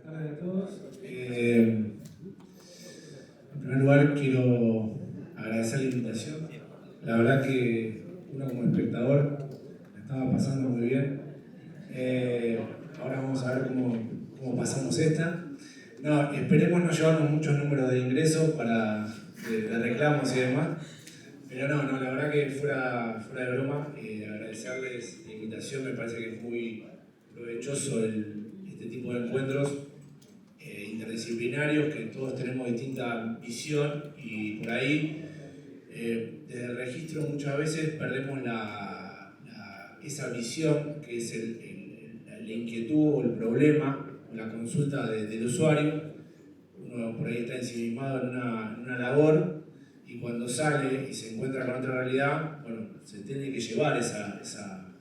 tardes a todos. En primer lugar, quiero agradecer la invitación. La verdad que uno como espectador la estaba pasando muy bien. Ahora vamos a ver cómo pasamos esta. No, esperemos no llevarnos muchos números de ingresos de reclamos y demás. Pero no, la verdad que fuera de broma, agradecerles la invitación. Me parece que es muy provechoso este tipo de encuentros interdisciplinarios, que todos tenemos distinta visión y por ahí, desde el registro muchas veces perdemos esa visión que es la inquietud o el problema o la consulta del usuario. Uno por ahí está ensimismado en una labor y cuando sale y se encuentra con otra realidad, bueno, se tiene que llevar esa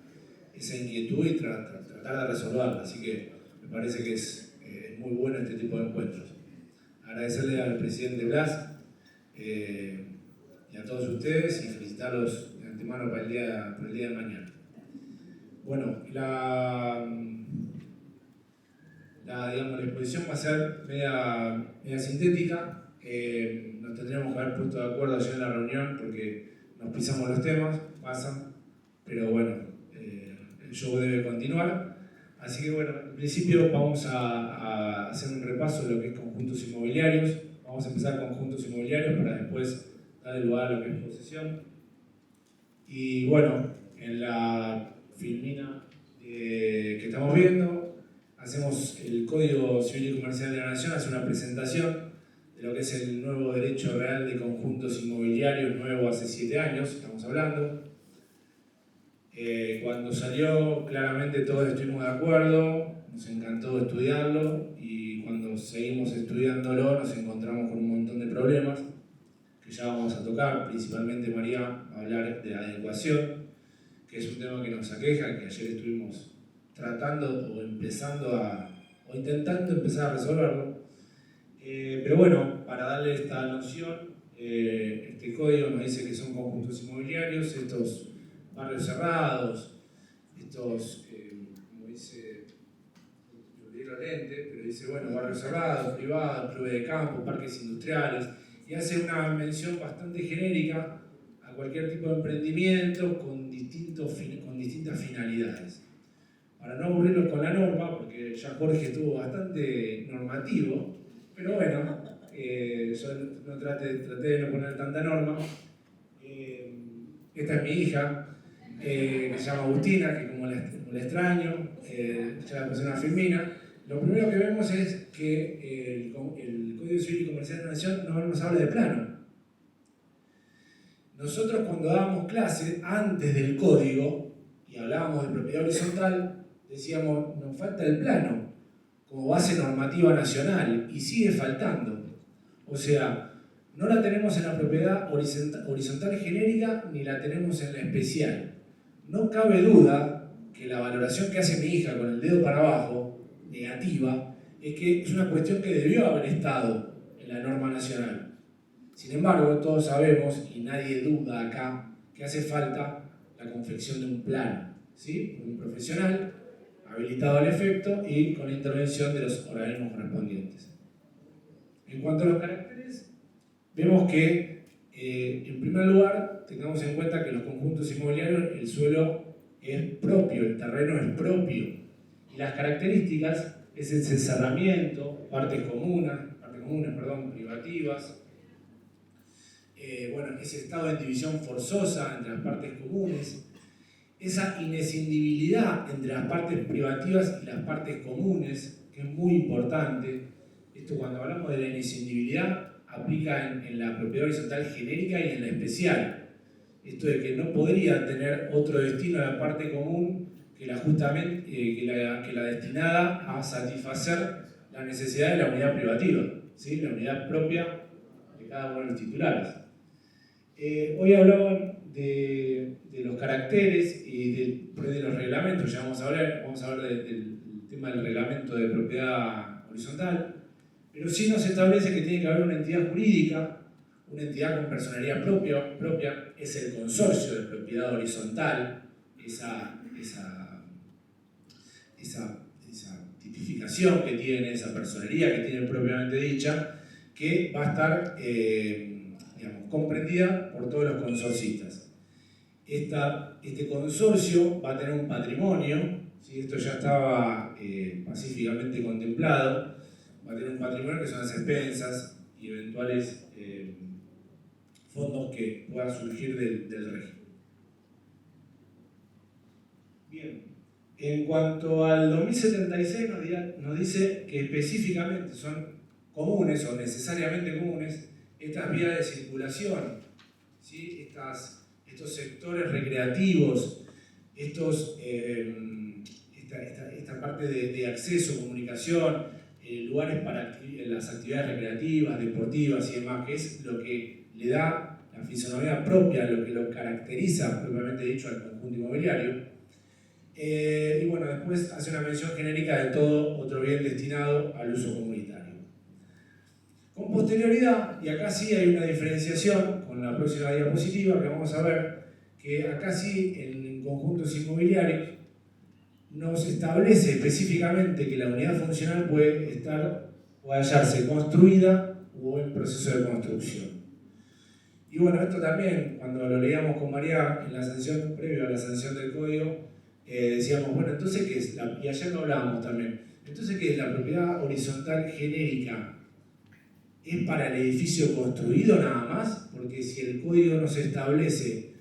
inquietud y tratar de resolverla. Así que me parece que es muy bueno este tipo de encuentros. Agradecerle al presidente Blas y a todos ustedes y felicitarlos de antemano para el día de mañana. Bueno, digamos, la exposición va a ser media sintética. Nos tendríamos que haber puesto de acuerdo ayer en la reunión porque nos pisamos los temas, pasan, pero bueno, el show debe continuar. Así que bueno, en principio vamos a hacer un repaso de lo que es conjuntos inmobiliarios. Vamos a empezar con conjuntos inmobiliarios para después darle lugar a lo que es posesión. Y bueno, en la filmina que estamos viendo, hacemos el Código Civil y Comercial de la Nación, hace una presentación de lo que es el nuevo derecho real de conjuntos inmobiliarios, nuevo hace 7 años, estamos hablando. Cuando salió, claramente todos estuvimos de acuerdo, nos encantó estudiarlo y cuando seguimos estudiándolo nos encontramos con un montón de problemas que ya vamos a tocar, principalmente María va a hablar de la adecuación, que es un tema que nos aqueja, que ayer estuvimos tratando o intentando empezar a resolverlo. Pero bueno, para darle esta noción, este código nos dice que son conjuntos inmobiliarios, estos barrios cerrados, estos, como dice, yo leí los lentes, pero dice, bueno, barrios cerrados, privados, clubes de campo, parques industriales, y hace una mención bastante genérica a cualquier tipo de emprendimiento con distintas finalidades. Para no aburrirlos con la norma, porque ya Jorge estuvo bastante normativo, pero bueno, yo no traté de no poner tanta norma. Esta es mi hija, que se llama Agustina, que como la extraño, ya la puse una filmina. Lo primero que vemos es que el Código Civil y Comercial de la Nación no nos habla de plano. Nosotros cuando dábamos clase, antes del código, y hablábamos de propiedad horizontal, decíamos, nos falta el plano como base normativa nacional, y sigue faltando. O sea, no la tenemos en la propiedad horizontal genérica, ni la tenemos en la especial. No cabe duda que la valoración que hace mi hija con el dedo para abajo, negativa, es que es una cuestión que debió haber estado en la norma nacional. Sin embargo, todos sabemos, y nadie duda acá, que hace falta la confección de un plano, ¿sí? Un profesional habilitado al efecto y con la intervención de los organismos correspondientes. En cuanto a los caracteres, vemos que, en primer lugar, tengamos en cuenta que en los conjuntos inmobiliarios el suelo es propio, el terreno es propio, y las características es el cerramiento, partes comunes, privativas, bueno, ese estado de división forzosa entre las partes comunes, esa inescindibilidad entre las partes privativas y las partes comunes, que es muy importante. Esto, cuando hablamos de la inescindibilidad, aplica en la propiedad horizontal genérica y en la especial. Esto de que no podría tener otro destino a la parte común que la destinada a satisfacer la necesidad de la unidad privativa, ¿sí? La unidad propia de cada uno de los titulares. Hoy hablaban de los caracteres y de los reglamentos, ya vamos a hablar del tema del reglamento de propiedad horizontal, pero sí nos establece que tiene que haber una entidad jurídica, una entidad con personalidad propia, es el consorcio de propiedad horizontal, esa tipificación que tiene, esa personería que tiene propiamente dicha, que va a estar digamos, comprendida por todos los consorcistas. Este consorcio va a tener un patrimonio, ¿sí? Esto ya estaba pacíficamente contemplado, va a tener un patrimonio que son las expensas y eventuales fondos que puedan surgir del régimen. Bien, en cuanto al 2076 nos dice que específicamente son comunes o necesariamente comunes estas vías de circulación, ¿sí? Estos sectores recreativos, esta parte de acceso, comunicación, lugares para las actividades recreativas, deportivas y demás, que es lo que le da la fisonomía propia, lo que lo caracteriza propiamente dicho al conjunto inmobiliario. Y bueno, después hace una mención genérica de todo otro bien destinado al uso comunitario. Con posterioridad, y acá sí hay una diferenciación con la próxima diapositiva que vamos a ver, que acá sí en conjuntos inmobiliarios nos establece específicamente que la unidad funcional puede hallarse construida o en proceso de construcción. Y bueno, esto también, cuando lo leíamos con María en la sanción, previo a la sanción del código, decíamos, bueno, entonces, ¿qué es? Y ayer lo hablábamos también. Entonces, ¿qué es la propiedad horizontal genérica? ¿Es para el edificio construido nada más? Porque si el código nos establece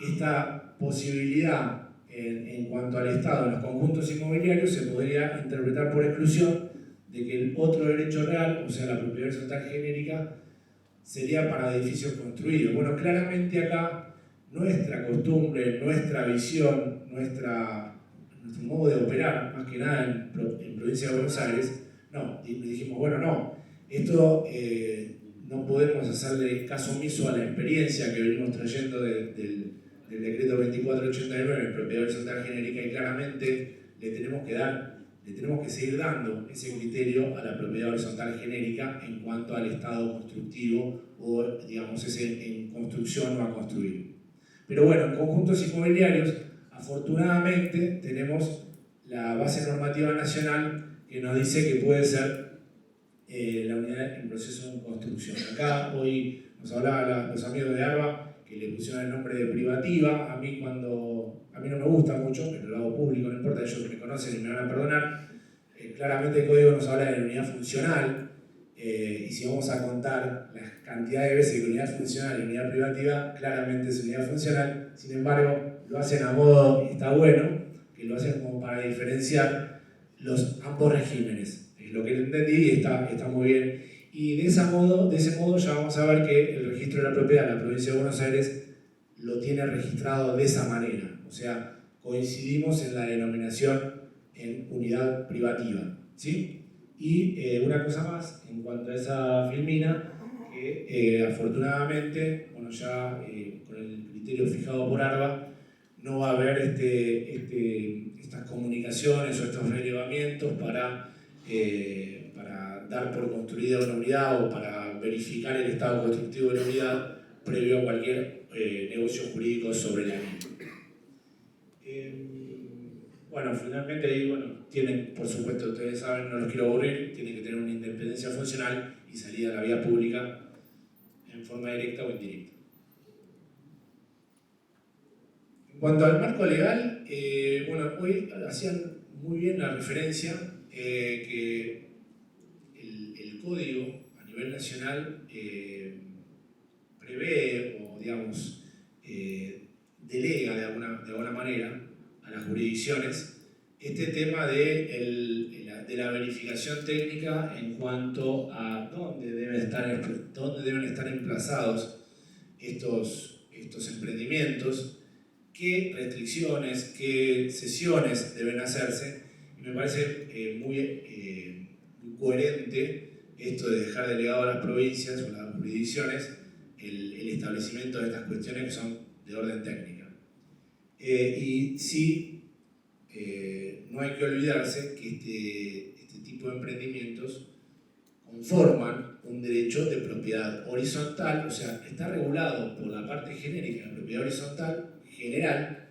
esta posibilidad en cuanto al Estado en los conjuntos inmobiliarios, se podría interpretar por exclusión de que el otro derecho real, o sea, la propiedad horizontal genérica, sería para edificios construidos. Bueno, claramente acá nuestra costumbre, nuestra visión, nuestro modo de operar, más que nada en provincia de Buenos Aires, no, y dijimos, bueno, no, esto no podemos hacerle caso omiso a la experiencia que venimos trayendo del decreto 2489 en propiedad horizontal genérica, y claramente le tenemos que seguir dando ese criterio a la propiedad horizontal genérica en cuanto al estado constructivo o, digamos, ese en construcción o a construir. Pero bueno, en conjuntos inmobiliarios, afortunadamente, tenemos la base normativa nacional que nos dice que puede ser la unidad en proceso de construcción. Acá hoy nos hablaban los amigos de ARBA que le pusieron el nombre de privativa. A mí no me gusta mucho, pero lo hago público, no importa, ellos me conocen y me van a perdonar. Claramente el código nos habla de la unidad funcional, y si vamos a contar la cantidad de veces que unidad funcional y unidad privativa, claramente es unidad funcional. Sin embargo, lo hacen a modo, y está bueno, que lo hacen como para diferenciar ambos regímenes. Es lo que entendí y está muy bien. Y de ese modo ya vamos a ver que el registro de la propiedad en la provincia de Buenos Aires lo tiene registrado de esa manera. O sea, coincidimos en la denominación en unidad privativa, ¿sí? Y una cosa más, en cuanto a esa filmina, que afortunadamente, bueno, ya con el criterio fijado por ARBA, no va a haber estas comunicaciones o estos relevamientos para dar por construida una unidad o para verificar el estado constructivo de la unidad previo a cualquier negocio jurídico sobre la misma. Bueno, finalmente ahí, tienen, por supuesto, ustedes saben, no los quiero aburrir, tienen que tener una independencia funcional y salida a la vía pública en forma directa o indirecta. En cuanto al marco legal, hoy hacían muy bien la referencia que el código a nivel nacional prevé o, digamos, delega de alguna manera a las jurisdicciones este tema de la verificación técnica en cuanto a dónde deben estar emplazados estos emprendimientos, qué restricciones, qué sesiones deben hacerse. Y me parece muy coherente esto de dejar delegado a las provincias o a las jurisdicciones el establecimiento de estas cuestiones que son de orden técnica. Y sí, no hay que olvidarse que este tipo de emprendimientos conforman un derecho de propiedad horizontal, o sea, está regulado por la parte genérica de propiedad horizontal general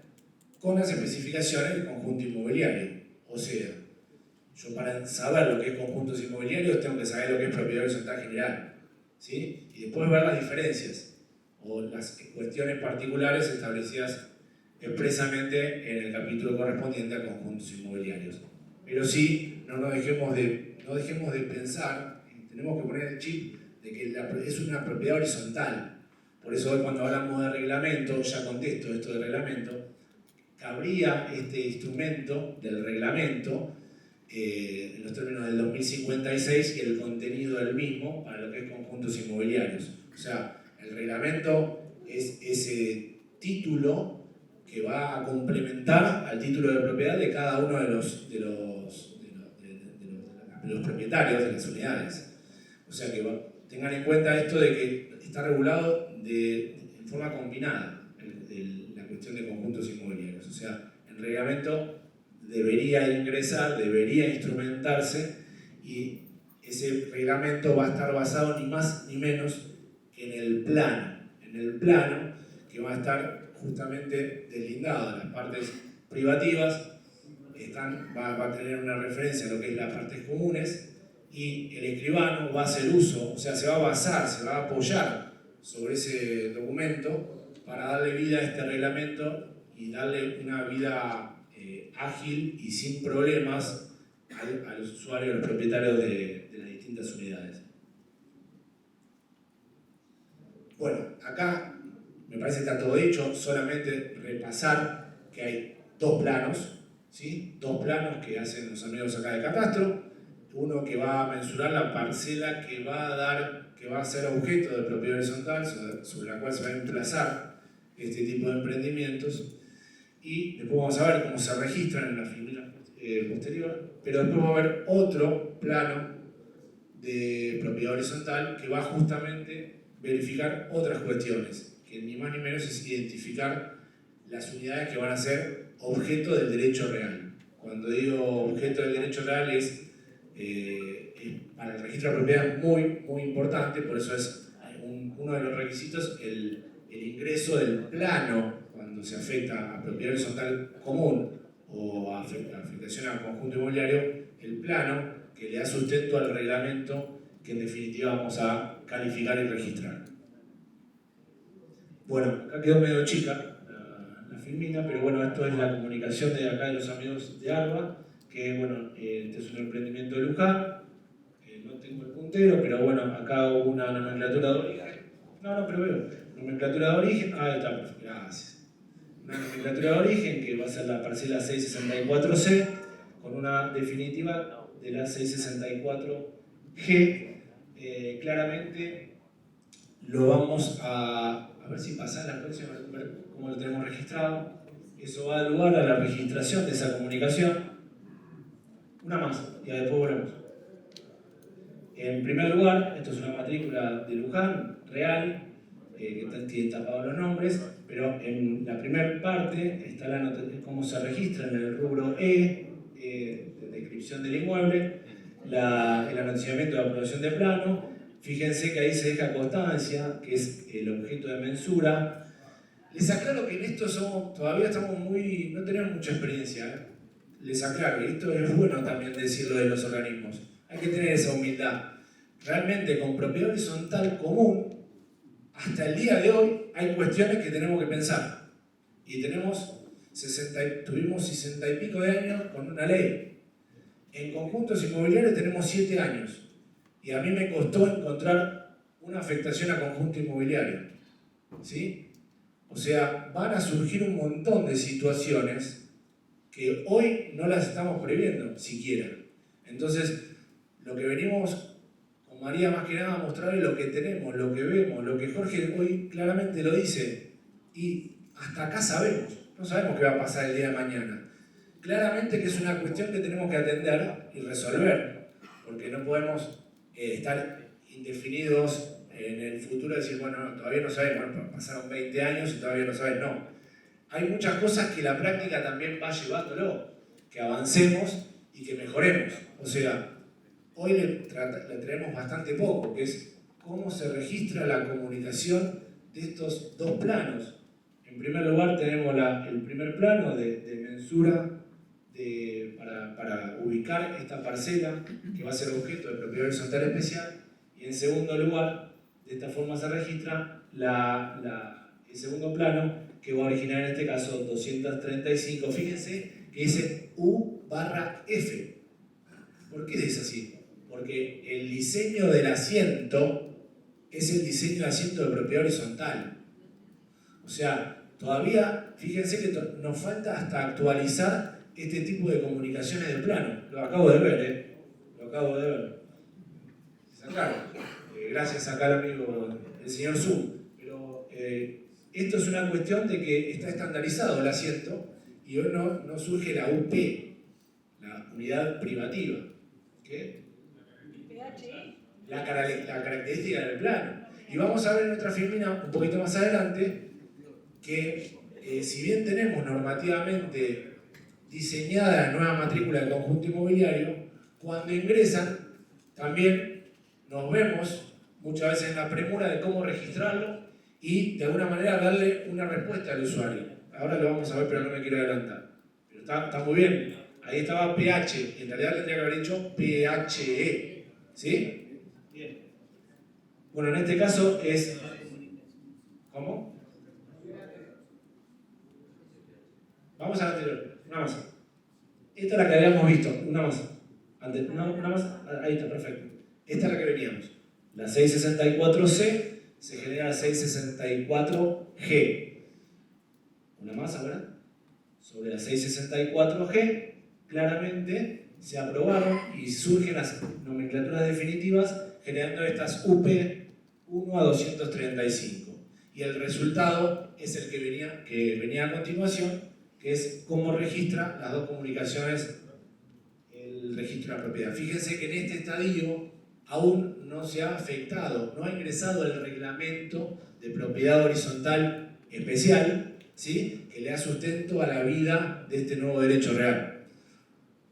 con las especificaciones del conjunto inmobiliario. O sea, Yo para saber lo que es conjuntos inmobiliarios tengo que saber lo que es propiedad horizontal general, ¿sí? Y después ver las diferencias o las cuestiones particulares establecidas expresamente en el capítulo correspondiente a conjuntos inmobiliarios. Pero sí, no dejemos de pensar, tenemos que poner el chip de que es una propiedad horizontal. Por eso hoy cuando hablamos de reglamento, ya contesto esto de reglamento, cabría este instrumento del reglamento en los términos del 2056 y el contenido del mismo para lo que es conjuntos inmobiliarios. O sea, el reglamento es ese título que va a complementar al título de propiedad de cada uno de los propietarios de las unidades. O sea que tengan en cuenta esto de que está regulado en forma combinada la cuestión de conjuntos inmobiliarios. O sea, el reglamento debería ingresar, debería instrumentarse y ese reglamento va a estar basado ni más ni menos que en el plano que va a estar justamente deslindado. Las partes privativas va a tener una referencia a lo que es las partes comunes y el escribano va a hacer uso, o sea, se va a basar, se va a apoyar sobre ese documento para darle vida a este reglamento y darle una vida ágil y sin problemas a los usuarios, a los propietarios de las distintas unidades. Bueno, acá me parece que está todo dicho, solamente repasar que hay dos planos, ¿sí? Dos planos que hacen los amigos acá de Catastro, uno que va a mensurar la parcela que va a ser objeto de propiedad horizontal, sobre la cual se va a emplazar este tipo de emprendimientos, y después vamos a ver cómo se registran en la figura posterior, pero después va a haber otro plano de propiedad horizontal que va justamente a verificar otras cuestiones, que ni más ni menos es identificar las unidades que van a ser objeto del derecho real. Cuando digo objeto del derecho real para el registro de propiedad muy, muy importante, por eso es uno de los requisitos el ingreso del plano cuando se afecta a propiedad horizontal común o a afectación al conjunto inmobiliario, el plano que le da sustento al reglamento que en definitiva vamos a calificar y registrar. Bueno, acá quedó medio chica la filmina, pero bueno, esto es la comunicación de acá de los amigos de ARBA, que bueno, este es un emprendimiento de Luján, no tengo el puntero, pero bueno, acá hubo una nomenclatura de origen. No, pero veo, nomenclatura de origen, ahí está, perfecto, gracias. Una nomenclatura de origen que va a ser la parcela 664C, con una definitiva de la 664G. Claramente lo vamos a ver si pasa la próxima, ver cómo lo tenemos registrado. Eso va a dar lugar a la registración de esa comunicación. Una más, y después volvemos. En primer lugar, esto es una matrícula de Luján, real, que tiene tapados los nombres, pero en la primera parte está cómo se registra en el rubro E, de descripción del inmueble, el anoticiamiento de aprobación de plano. Fíjense que ahí se deja constancia, que es el objeto de mensura. Les aclaro que en esto todavía estamos no tenemos mucha experiencia. Les aclaro, y esto es bueno también decirlo de los organismos. Hay que tener esa humildad. Realmente con propiedad horizontal común, hasta el día de hoy hay cuestiones que tenemos que pensar. Y tuvimos 60 y pico de años con una ley. En conjuntos inmobiliarios tenemos 7 años. Y a mí me costó encontrar una afectación a conjunto inmobiliario. ¿Sí? O sea, van a surgir un montón de situaciones que hoy no las estamos previendo siquiera. Entonces, lo que venimos con María más que nada a mostrar es lo que tenemos, lo que vemos, lo que Jorge hoy claramente lo dice. Y hasta acá sabemos, no sabemos qué va a pasar el día de mañana. Claramente que es una cuestión que tenemos que atender y resolver, porque no podemos estar indefinidos en el futuro y decir, bueno, todavía no sabemos, bueno, pasaron 20 años y todavía no saben, no. Hay muchas cosas que la práctica también va llevándolo, que avancemos y que mejoremos. O sea, hoy le traemos bastante poco, que es cómo se registra la comunicación de estos dos planos. En primer lugar tenemos el primer plano de mensura para ubicar esta parcela que va a ser objeto de propiedad horizontal especial, y en segundo lugar, de esta forma se registra el segundo plano que va a originar en este caso 235. Fíjense que dice U/F. ¿Por qué es así? Porque el diseño del asiento es el diseño de asiento de propiedad horizontal. O sea, todavía, fíjense que nos falta hasta actualizar este tipo de comunicaciones de plano. Lo acabo de ver, ¿eh? Lo acabo de ver. Claro, gracias acá al amigo, el señor Zoom. Pero esto es una cuestión de que está estandarizado el asiento y hoy no surge la UP, la unidad privativa. ¿Qué? La característica del plano. Y vamos a ver en otra filmina un poquito más adelante que si bien tenemos normativamente diseñada la nueva matrícula del conjunto inmobiliario, cuando ingresan también nos vemos muchas veces en la premura de cómo registrarlo y de alguna manera darle una respuesta al usuario. Ahora lo vamos a ver, pero no me quiero adelantar. Pero está muy bien. Ahí estaba PH, en realidad tendría que haber dicho PHE. ¿Sí? Bien. Bueno, en este caso es... ¿Cómo? Vamos a la anterior, una más. Esta es la que habíamos visto, una más. Una más, ahí está, perfecto. Esta es la que veníamos. La 664C se genera la 664G. Una más ahora. Sobre la 664G, claramente se aprobaron y surgen las nomenclaturas definitivas generando estas UP 1 a 235. Y el resultado es el que venía a continuación, que es cómo registra las dos comunicaciones el registro de la propiedad. Fíjense que en este estadio aún no se ha afectado, no ha ingresado el reglamento de propiedad horizontal especial, ¿sí?, que le da sustento a la vida de este nuevo derecho real.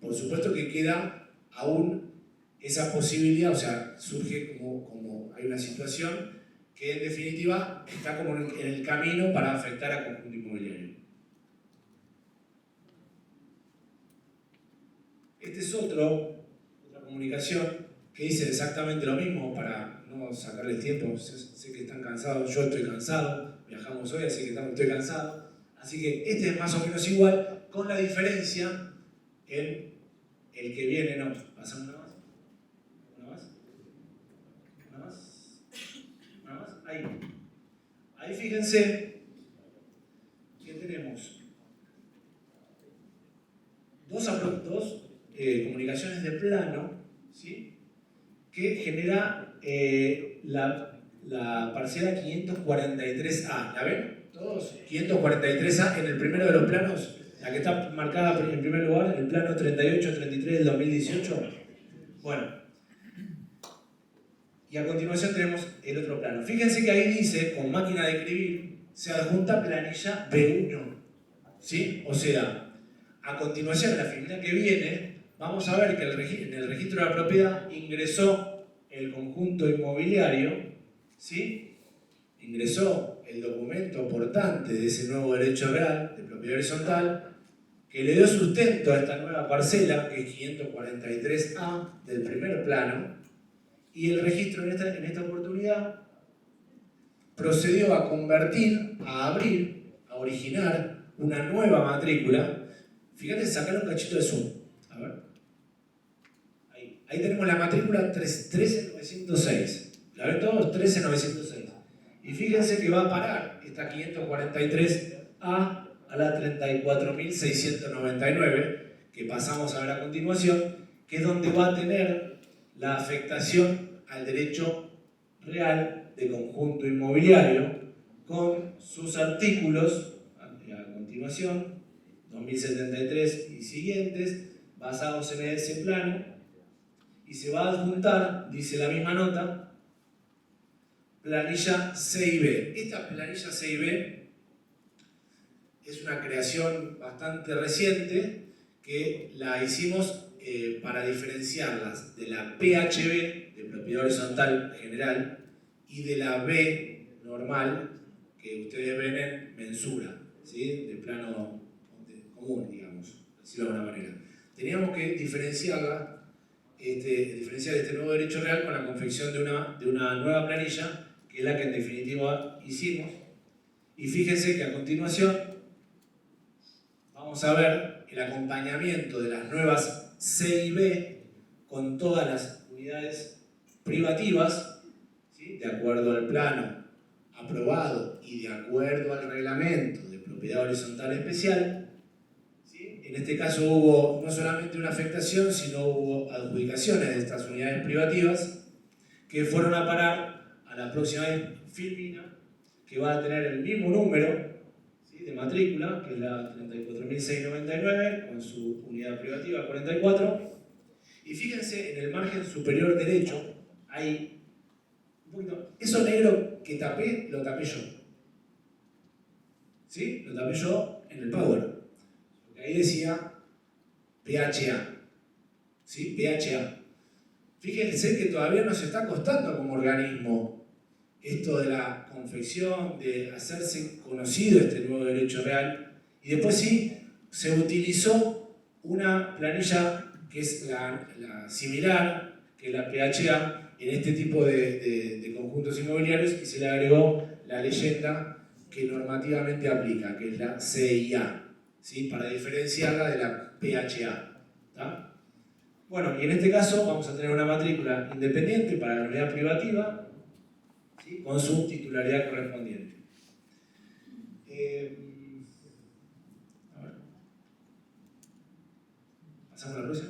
Por supuesto que queda aún esa posibilidad, o sea, surge como hay una situación que en definitiva está como en el camino para afectar a conjunto inmobiliario. Este es otra comunicación que dice exactamente lo mismo para no sacarles tiempo. Sé que están cansados, yo estoy cansado, viajamos hoy, así que estoy cansado. Así que este es más o menos igual, con la diferencia en el que viene, no, pasamos una más. Una más. Una más. Una más. Ahí. Ahí fíjense que tenemos dos comunicaciones de plano, ¿sí?, que genera la parcela 543A. ¿La ven? Todos 543A en el primero de los planos, la que está marcada en primer lugar, el plano 3833 del 2018. Bueno, y a continuación tenemos el otro plano. Fíjense que ahí dice, con máquina de escribir, se adjunta planilla B1. ¿Sí? O sea, a continuación, en la filmina que viene, vamos a ver que en el registro de la propiedad ingresó el conjunto inmobiliario, ¿sí?, ingresó el documento portante de ese nuevo derecho real de propiedad horizontal que le dio sustento a esta nueva parcela, que es 543A del primer plano, y el registro en esta oportunidad procedió a convertir, a abrir, a originar una nueva matrícula. Fíjate, sacar un cachito de zoom. A ver. Ahí tenemos la matrícula 13906. ¿La ven todos? 13906. Y fíjense que va a parar esta 543A a la 34.699, que pasamos a ver a continuación, que es donde va a tener la afectación al derecho real de conjunto inmobiliario con sus artículos, a continuación, 2073 y siguientes, basados en ese plano, y se va a adjuntar, dice la misma nota, planilla C y B. Esta planilla C y B es una creación bastante reciente que la hicimos para diferenciarlas de la PHB, de propiedad horizontal general, y de la B normal, que ustedes ven en mensura, ¿sí?, de plano común, digamos, decirlo de alguna manera. Teníamos que diferenciar este nuevo derecho real con la confección de una nueva planilla, que es la que en definitiva hicimos. Y fíjense que a continuación vamos a ver el acompañamiento de las nuevas C y B con todas las unidades privativas, ¿sí?, de acuerdo al plano aprobado y de acuerdo al reglamento de propiedad horizontal especial. ¿Sí? En este caso hubo no solamente una afectación, sino hubo adjudicaciones de estas unidades privativas que fueron a parar a la próxima filmina, que va a tener el mismo número, ¿sí?, de matrícula, que es la 34.699, con su unidad privativa 44. Y fíjense, en el margen superior derecho hay un poquito, eso negro que tapé, lo tapé yo. ¿Sí? Lo tapé yo en el Power. Porque ahí decía PHA. ¿Sí? PHA. Fíjense que todavía nos está costando como organismo esto de la confección, de hacerse conocido este nuevo derecho real. Y después sí, se utilizó una planilla que es la similar, que es la PHA, en este tipo de conjuntos inmobiliarios, y se le agregó la leyenda que normativamente aplica, que es la CIA, ¿sí?, para diferenciarla de la PHA. ¿Tá? Bueno, y en este caso vamos a tener una matrícula independiente para la unidad privativa, ¿sí?, con su titularidad correspondiente. A ver. ¿Pasamos a la próxima?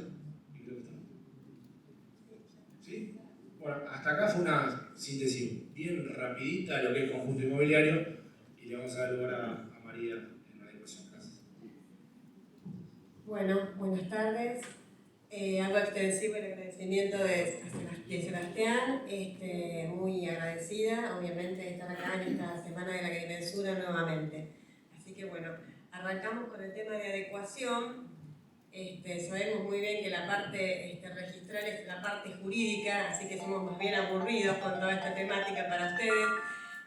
¿Sí? Bueno, hasta acá fue una síntesis bien rapidita de lo que es conjunto inmobiliario, y le vamos a dar lugar a María en la adecuación. Gracias. Bueno, buenas tardes. Algo extensivo el agradecimiento de Sebastián, muy agradecida, obviamente, de estar acá en esta semana de la agrimensura nuevamente. Así que bueno, arrancamos con el tema de adecuación. Sabemos muy bien que la parte registral es la parte jurídica, así que somos más bien aburridos con toda esta temática para ustedes.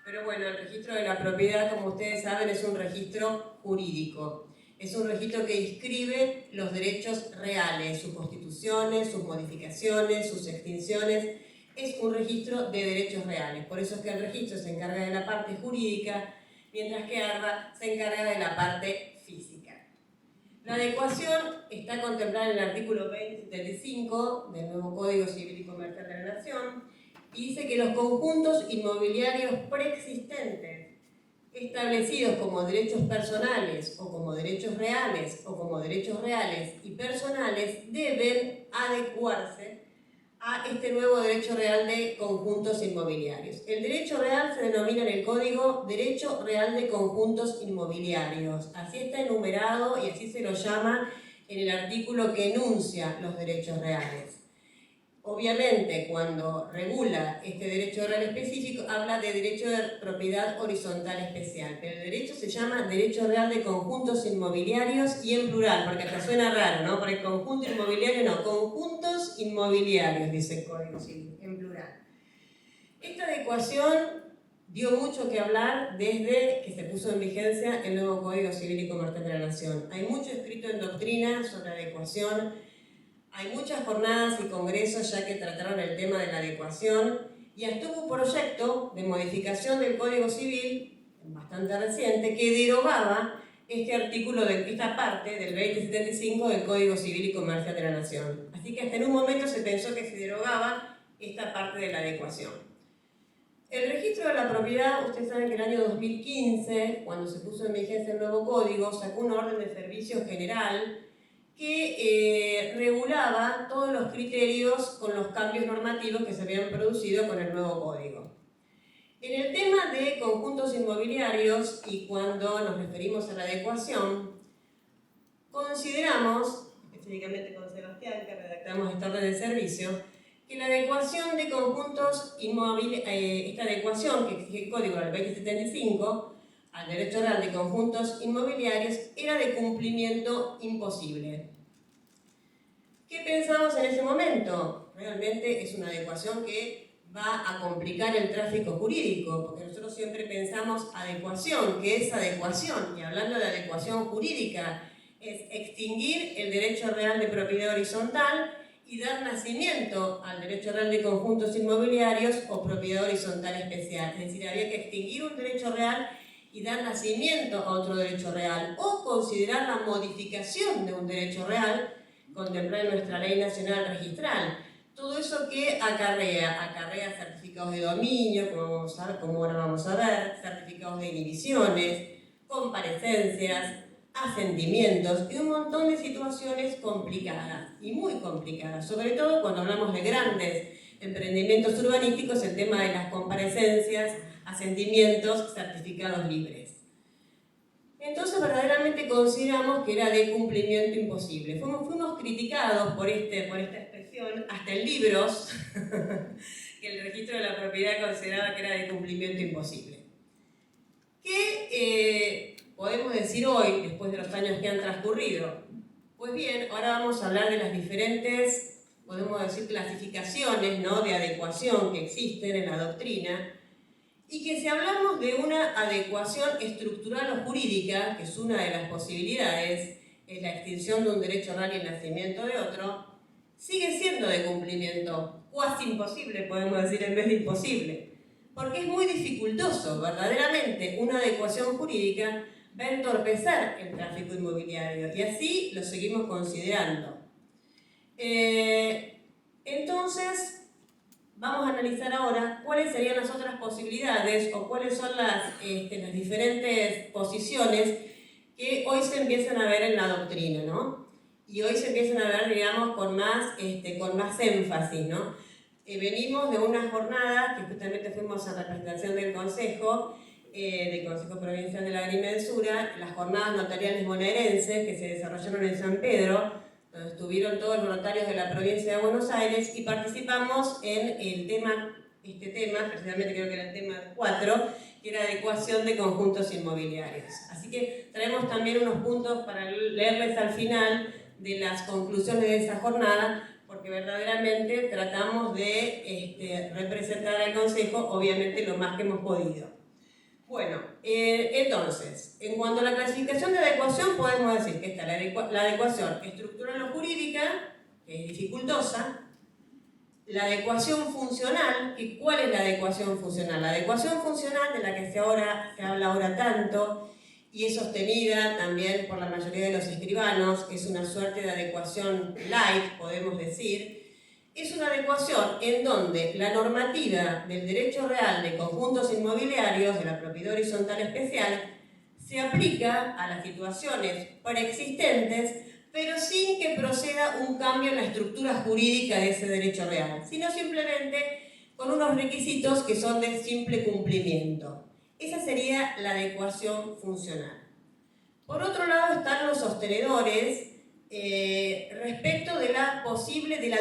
Pero bueno, el registro de la propiedad, como ustedes saben, es un registro jurídico. Es un registro que inscribe los derechos reales, sus constituciones, sus modificaciones, sus extinciones. Es un registro de derechos reales. Por eso es que el registro se encarga de la parte jurídica, mientras que ARBA se encarga de la parte física. La adecuación está contemplada en el artículo 2075 del nuevo Código Civil y Comercial de la Nación, y dice que los conjuntos inmobiliarios preexistentes establecidos como derechos personales o como derechos reales y personales deben adecuarse a este nuevo derecho real de conjuntos inmobiliarios. El derecho real se denomina en el Código Derecho Real de Conjuntos Inmobiliarios. Así está enumerado y así se lo llama en el artículo que enuncia los derechos reales. Obviamente, cuando regula este derecho real específico, habla de derecho de propiedad horizontal especial, pero el derecho se llama derecho real de conjuntos inmobiliarios, y en plural, porque hasta suena raro, ¿no? Porque conjunto inmobiliario no, conjuntos inmobiliarios, dice el Código Civil, en plural. Esta adecuación dio mucho que hablar desde que se puso en vigencia el nuevo Código Civil y Comercial de la Nación. Hay mucho escrito en doctrina sobre adecuación. Hay muchas jornadas y congresos ya que trataron el tema de la adecuación, y hasta hubo un proyecto de modificación del Código Civil, bastante reciente, que derogaba este artículo, esta parte del 2075 del Código Civil y Comercial de la Nación. Así que hasta en un momento se pensó que se derogaba esta parte de la adecuación. El registro de la propiedad, ustedes saben que en el año 2015, cuando se puso en vigencia el nuevo código, sacó una orden de servicio general que regulaba todos los criterios con los cambios normativos que se habían producido con el nuevo código. En el tema de conjuntos inmobiliarios, y cuando nos referimos a la adecuación, consideramos, específicamente con Sebastián, que redactamos esta orden de servicio, que la adecuación de conjuntos inmobiliarios, esta adecuación que exige el código del 2075, al derecho real de conjuntos inmobiliarios, era de cumplimiento imposible. ¿Qué pensamos en ese momento? Realmente es una adecuación que va a complicar el tráfico jurídico, porque nosotros siempre pensamos adecuación, ¿qué es adecuación? Y hablando de adecuación jurídica, es extinguir el derecho real de propiedad horizontal y dar nacimiento al derecho real de conjuntos inmobiliarios o propiedad horizontal especial. Es decir, había que extinguir un derecho real y dar nacimiento a otro derecho real, o considerar la modificación de un derecho real contemplada en nuestra ley nacional registral. Todo eso que acarrea certificados de dominio, como ahora vamos a ver, certificados de inhibiciones, comparecencias, asentimientos y un montón de situaciones complicadas y muy complicadas, sobre todo cuando hablamos de grandes emprendimientos urbanísticos, el tema de las comparecencias, asentimientos, certificados libres. Entonces verdaderamente consideramos que era de cumplimiento imposible. Fuimos criticados por esta expresión, hasta en libros, que el registro de la propiedad consideraba que era de cumplimiento imposible. ¿Qué podemos decir hoy, después de los años que han transcurrido? Pues bien, ahora vamos a hablar de las diferentes, podemos decir, clasificaciones, ¿no?, de adecuación que existen en la doctrina, y que si hablamos de una adecuación estructural o jurídica, que es una de las posibilidades, es la extinción de un derecho real y el nacimiento de otro, sigue siendo de cumplimiento, cuasi imposible, podemos decir, en vez de imposible, porque es muy dificultoso, verdaderamente, una adecuación jurídica va a entorpecer el tráfico inmobiliario, y así lo seguimos considerando. Entonces, vamos a analizar ahora cuáles serían las otras posibilidades o cuáles son las diferentes posiciones que hoy se empiezan a ver en la doctrina, ¿no? Y hoy se empiezan a ver, digamos, con más énfasis, ¿no? Venimos de una jornada que justamente fuimos a representación del Consejo Provincial de la Agrimensura, las jornadas notariales bonaerenses que se desarrollaron en San Pedro, donde estuvieron todos los notarios de la provincia de Buenos Aires y participamos en este tema, precisamente creo que era el tema 4, que era adecuación de conjuntos inmobiliarios. Así que traemos también unos puntos para leerles al final de las conclusiones de esa jornada, porque verdaderamente tratamos de representar al Consejo, obviamente, lo más que hemos podido. Bueno, entonces, en cuanto a la clasificación de adecuación, podemos decir que está la adecuación estructural o jurídica, que es dificultosa, la adecuación funcional. ¿Y cuál es la adecuación funcional? La adecuación funcional, de la que se habla ahora tanto, y es sostenida también por la mayoría de los escribanos, es una suerte de adecuación light, podemos decir. Es una adecuación en donde la normativa del derecho real de conjuntos inmobiliarios de la propiedad horizontal especial se aplica a las situaciones preexistentes, pero sin que proceda un cambio en la estructura jurídica de ese derecho real, sino simplemente con unos requisitos que son de simple cumplimiento. Esa sería la adecuación funcional. Por otro lado están los sostenedores, respecto de la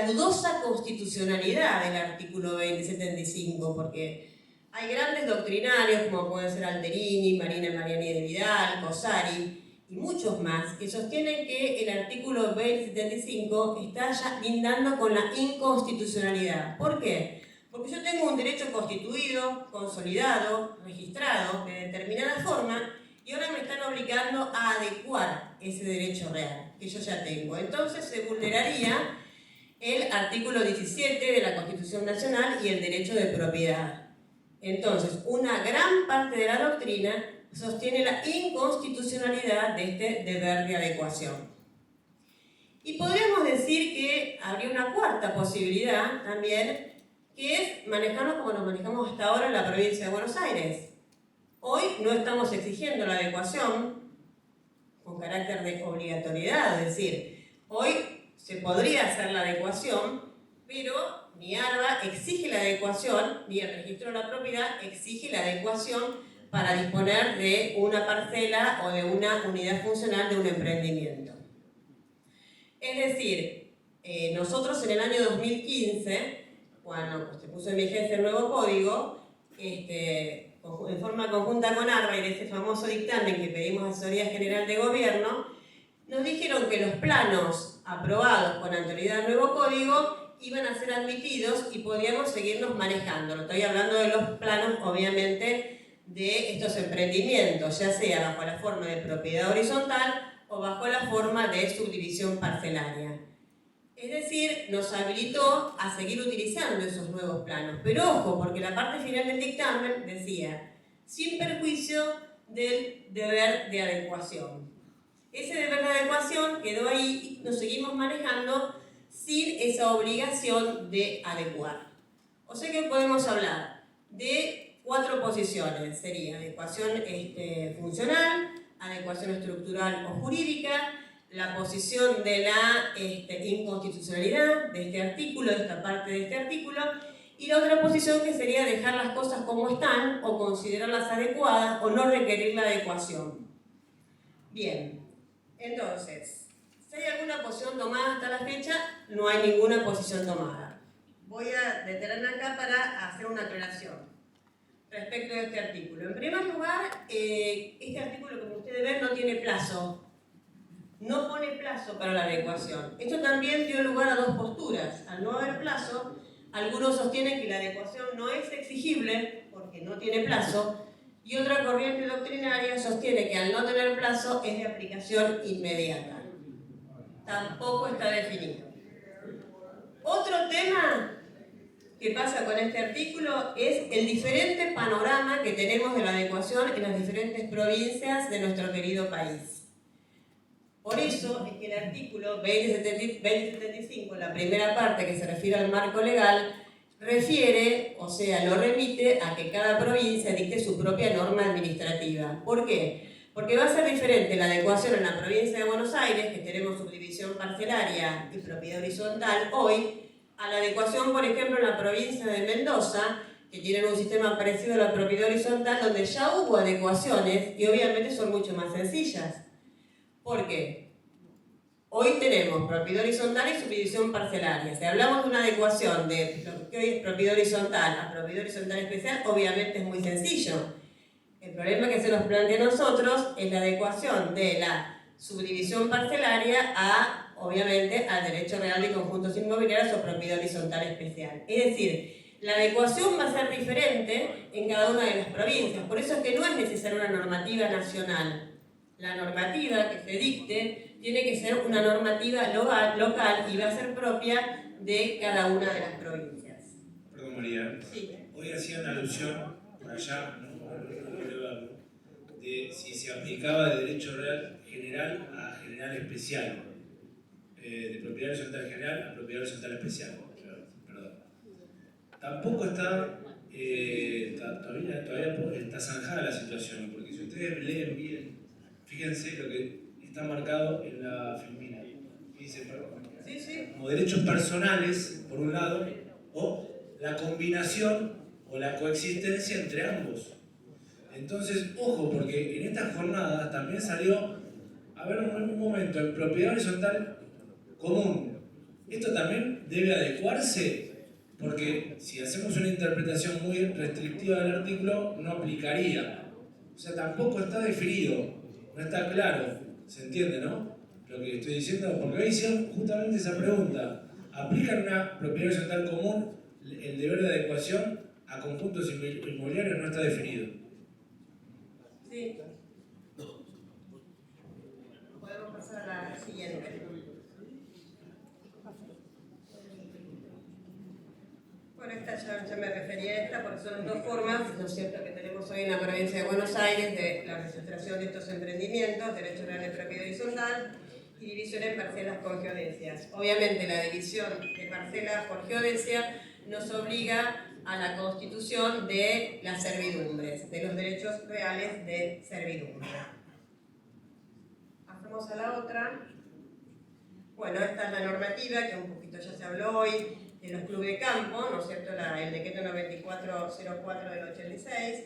dudosa constitucionalidad del artículo 2075, porque hay grandes doctrinarios como pueden ser Alterini, Marina Mariani de Vidal, Cosari y muchos más que sostienen que el artículo 2075 está ya lindando con la inconstitucionalidad. ¿Por qué? Porque yo tengo un derecho constituido, consolidado, registrado de determinada forma, y ahora me están obligando a adecuar ese derecho real que yo ya tengo. Entonces se vulneraría el artículo 17 de la Constitución Nacional y el derecho de propiedad. Entonces, una gran parte de la doctrina sostiene la inconstitucionalidad de este deber de adecuación. Y podríamos decir que habría una cuarta posibilidad también, que es manejarnos como nos manejamos hasta ahora en la provincia de Buenos Aires. Hoy no estamos exigiendo la adecuación con carácter de obligatoriedad, es decir, hoy se podría hacer la adecuación, pero ni ARBA exige la adecuación, ni el registro de la propiedad exige la adecuación para disponer de una parcela o de una unidad funcional de un emprendimiento. Es decir, nosotros en el año 2015, cuando se puso en vigencia el nuevo código, en forma conjunta con ARBA y de ese famoso dictamen que pedimos a Asesoría General de Gobierno, nos dijeron que los planos aprobados con anterioridad al nuevo código iban a ser admitidos y podíamos seguirnos manejando. Estoy hablando de los planos, obviamente, de estos emprendimientos, ya sea bajo la forma de propiedad horizontal o bajo la forma de subdivisión parcelaria. Es decir, nos habilitó a seguir utilizando esos nuevos planos. Pero ojo, porque la parte final del dictamen decía, sin perjuicio del deber de adecuación. Ese deber de adecuación quedó ahí y nos seguimos manejando sin esa obligación de adecuar. O sea que podemos hablar de 4 posiciones. Sería adecuación funcional, adecuación estructural o jurídica, la posición de la inconstitucionalidad de este artículo, de esta parte de este artículo, y la otra posición que sería dejar las cosas como están o considerarlas adecuadas o no requerir la adecuación. Bien, entonces, si hay alguna posición tomada hasta la fecha, no hay ninguna posición tomada. Voy a detenerme acá para hacer una aclaración respecto de este artículo. En primer lugar, este artículo, como ustedes ven, no tiene plazo. No pone plazo para la adecuación. Esto también dio lugar a 2 posturas. Al no haber plazo, algunos sostienen que la adecuación no es exigible porque no tiene plazo, y otra corriente doctrinaria sostiene que al no tener plazo es de aplicación inmediata. Tampoco está definido. Otro tema que pasa con este artículo es el diferente panorama que tenemos de la adecuación en las diferentes provincias de nuestro querido país. Por eso es que el artículo 2075, la primera parte que se refiere al marco legal, refiere, o sea, lo remite a que cada provincia dicte su propia norma administrativa. ¿Por qué? Porque va a ser diferente la adecuación en la provincia de Buenos Aires, que tenemos subdivisión parcelaria y propiedad horizontal hoy, a la adecuación, por ejemplo, en la provincia de Mendoza, que tienen un sistema parecido a la propiedad horizontal, donde ya hubo adecuaciones y obviamente son mucho más sencillas. ¿Por qué? Hoy tenemos propiedad horizontal y subdivisión parcelaria. Si hablamos de una adecuación de lo que hoy es propiedad horizontal a propiedad horizontal especial, obviamente es muy sencillo. El problema que se nos plantea a nosotros es la adecuación de la subdivisión parcelaria a, obviamente, al derecho real de conjuntos inmobiliarios o propiedad horizontal especial. Es decir, la adecuación va a ser diferente en cada una de las provincias. Por eso es que no es necesaria una normativa nacional. La normativa que se dicte tiene que ser una normativa local y va a ser propia de cada una de las provincias. Perdón, María. Sí. Hoy hacían alusión, por allá, no quiero verlo, de si se aplicaba de derecho real general a general especial. De propiedad horizontal general a propiedad horizontal especial. Perdón. Tampoco está, todavía está zanjada la situación, porque si ustedes leen bien, fíjense lo que está marcado en la filmina. Dice, como derechos personales, por un lado, o la combinación o la coexistencia entre ambos. Entonces, ojo, porque en estas jornadas también salió, a ver un momento, en propiedad horizontal común. Esto también debe adecuarse, porque si hacemos una interpretación muy restrictiva del artículo, no aplicaría. O sea, tampoco está definido, no está claro. ¿Se entiende, no? Lo que estoy diciendo, porque hoy hicieron justamente esa pregunta. ¿Aplican una propiedad horizontal común el deber de adecuación a conjuntos inmobiliarios? No está definido. Sí. Podemos pasar a la siguiente. Bueno, esta ya me refería a esta porque son 2 formas, ¿no es cierto?, que tenemos hoy en la provincia de Buenos Aires de la registración de estos emprendimientos, derecho real de propiedad horizontal y división en parcelas por geodencias. Obviamente la división de parcelas por geodencia nos obliga a la constitución de las servidumbres, de los derechos reales de servidumbre. Pasamos a la otra. Bueno, esta es la normativa que un poquito ya se habló hoy de los clubes de campo, ¿no es cierto?, el decreto 9404 del 86,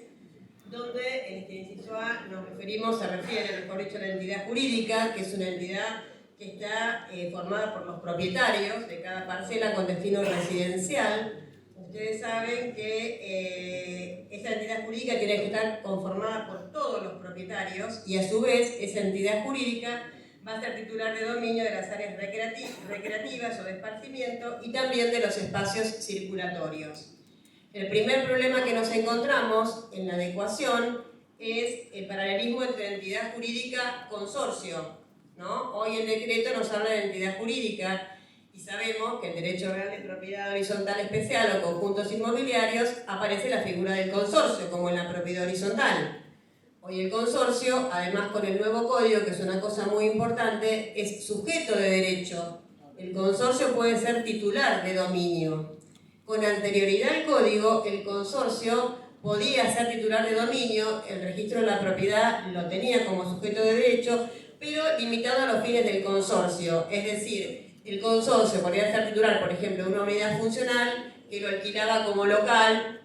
donde en este inciso A se refiere, mejor dicho, a la entidad jurídica, que es una entidad que está formada por los propietarios de cada parcela con destino residencial. Ustedes saben que esa entidad jurídica tiene que estar conformada por todos los propietarios y a su vez esa entidad jurídica va a ser titular de dominio de las áreas recreativas o de esparcimiento y también de los espacios circulatorios. El primer problema que nos encontramos en la adecuación es el paralelismo entre entidad jurídica consorcio, ¿no? Hoy el decreto nos habla de entidad jurídica y sabemos que en Derecho Real de Propiedad Horizontal Especial o conjuntos inmobiliarios aparece la figura del consorcio, como en la propiedad horizontal. Hoy el consorcio, además con el nuevo código, que es una cosa muy importante, es sujeto de derecho. El consorcio puede ser titular de dominio. Con anterioridad al código, el consorcio podía ser titular de dominio, el registro de la propiedad lo tenía como sujeto de derecho, pero limitado a los fines del consorcio. Es decir, el consorcio podía ser titular, por ejemplo, de una unidad funcional que lo alquilaba como local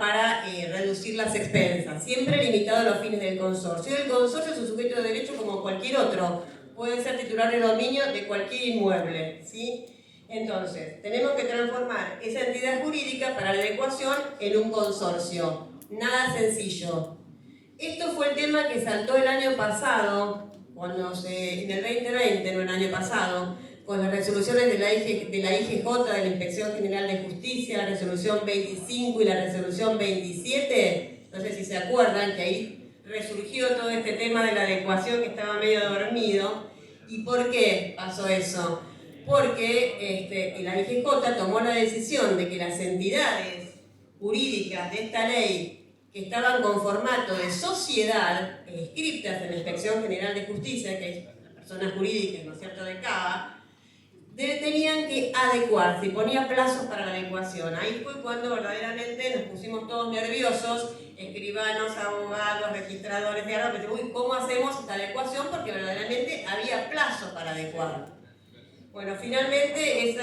para reducir las expensas, siempre limitado a los fines del consorcio. El consorcio es un sujeto de derecho como cualquier otro, puede ser titular de dominio de cualquier inmueble, ¿sí? Entonces, tenemos que transformar esa entidad jurídica para la adecuación en un consorcio. Nada sencillo. Esto fue el tema que saltó el año pasado, en el 2020, no el año pasado, con las resoluciones de la IGJ, de la Inspección General de Justicia, la resolución 25 y la resolución 27. No sé si se acuerdan que ahí resurgió todo este tema de la adecuación que estaba medio dormido. ¿Y por qué pasó eso? Porque la IGJ tomó la decisión de que las entidades jurídicas de esta ley que estaban con formato de sociedad, inscritas en la Inspección General de Justicia, que es las personas jurídicas, ¿no es cierto?, de CABA, tenían que adecuarse y ponía plazos para la adecuación. Ahí fue cuando verdaderamente nos pusimos todos nerviosos, escribanos, abogados, registradores de armas, uy, ¿cómo hacemos esta adecuación? Porque verdaderamente había plazos para adecuar. Bueno, finalmente el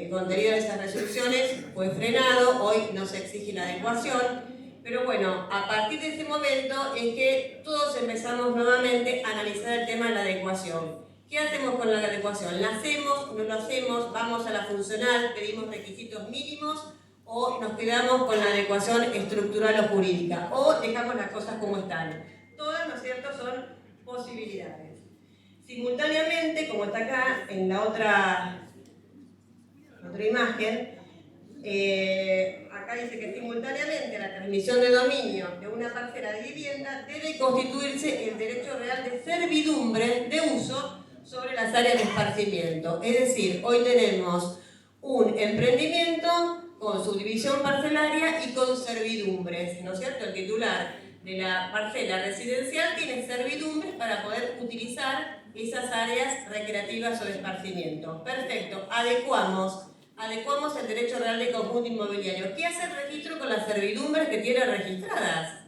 contenido de esas resoluciones fue frenado, hoy no se exige la adecuación, pero bueno, a partir de ese momento es que todos empezamos nuevamente a analizar el tema de la adecuación. ¿Qué hacemos con la adecuación? ¿La hacemos? ¿No la hacemos? ¿Vamos a la funcional? ¿Pedimos requisitos mínimos? ¿O nos quedamos con la adecuación estructural o jurídica? ¿O dejamos las cosas como están? Todas, ¿no es cierto?, son posibilidades. Simultáneamente, como está acá en la otra imagen, acá dice que simultáneamente a la transmisión de dominio de una parcela de vivienda debe constituirse el derecho real de servidumbre de uso sobre las áreas de esparcimiento. Es decir, hoy tenemos un emprendimiento con subdivisión parcelaria y con servidumbres, ¿no es cierto? El titular de la parcela residencial tiene servidumbres para poder utilizar esas áreas recreativas o de esparcimiento. Perfecto, adecuamos el derecho real de conjunto inmobiliario. ¿Qué hace el registro con las servidumbres que tiene registradas?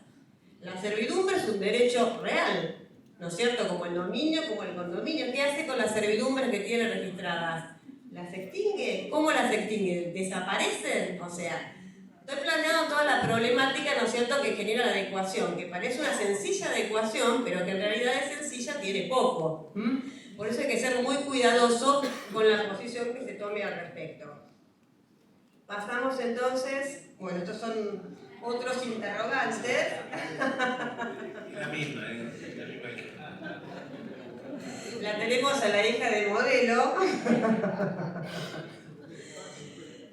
La servidumbre es un derecho real, ¿no es cierto? Como el dominio, como el condominio. ¿Qué hace con las servidumbres que tiene registradas? ¿Las extingue? ¿Cómo las extingue? ¿Desaparecen? O sea, estoy planteando toda la problemática, ¿no es cierto?, que genera la adecuación, que parece una sencilla adecuación, pero que en realidad es sencilla, tiene poco. Por eso hay que ser muy cuidadoso con la posición que se tome al respecto. Pasamos entonces, bueno, estos son otros interrogantes. La misma, La tenemos a la hija del modelo.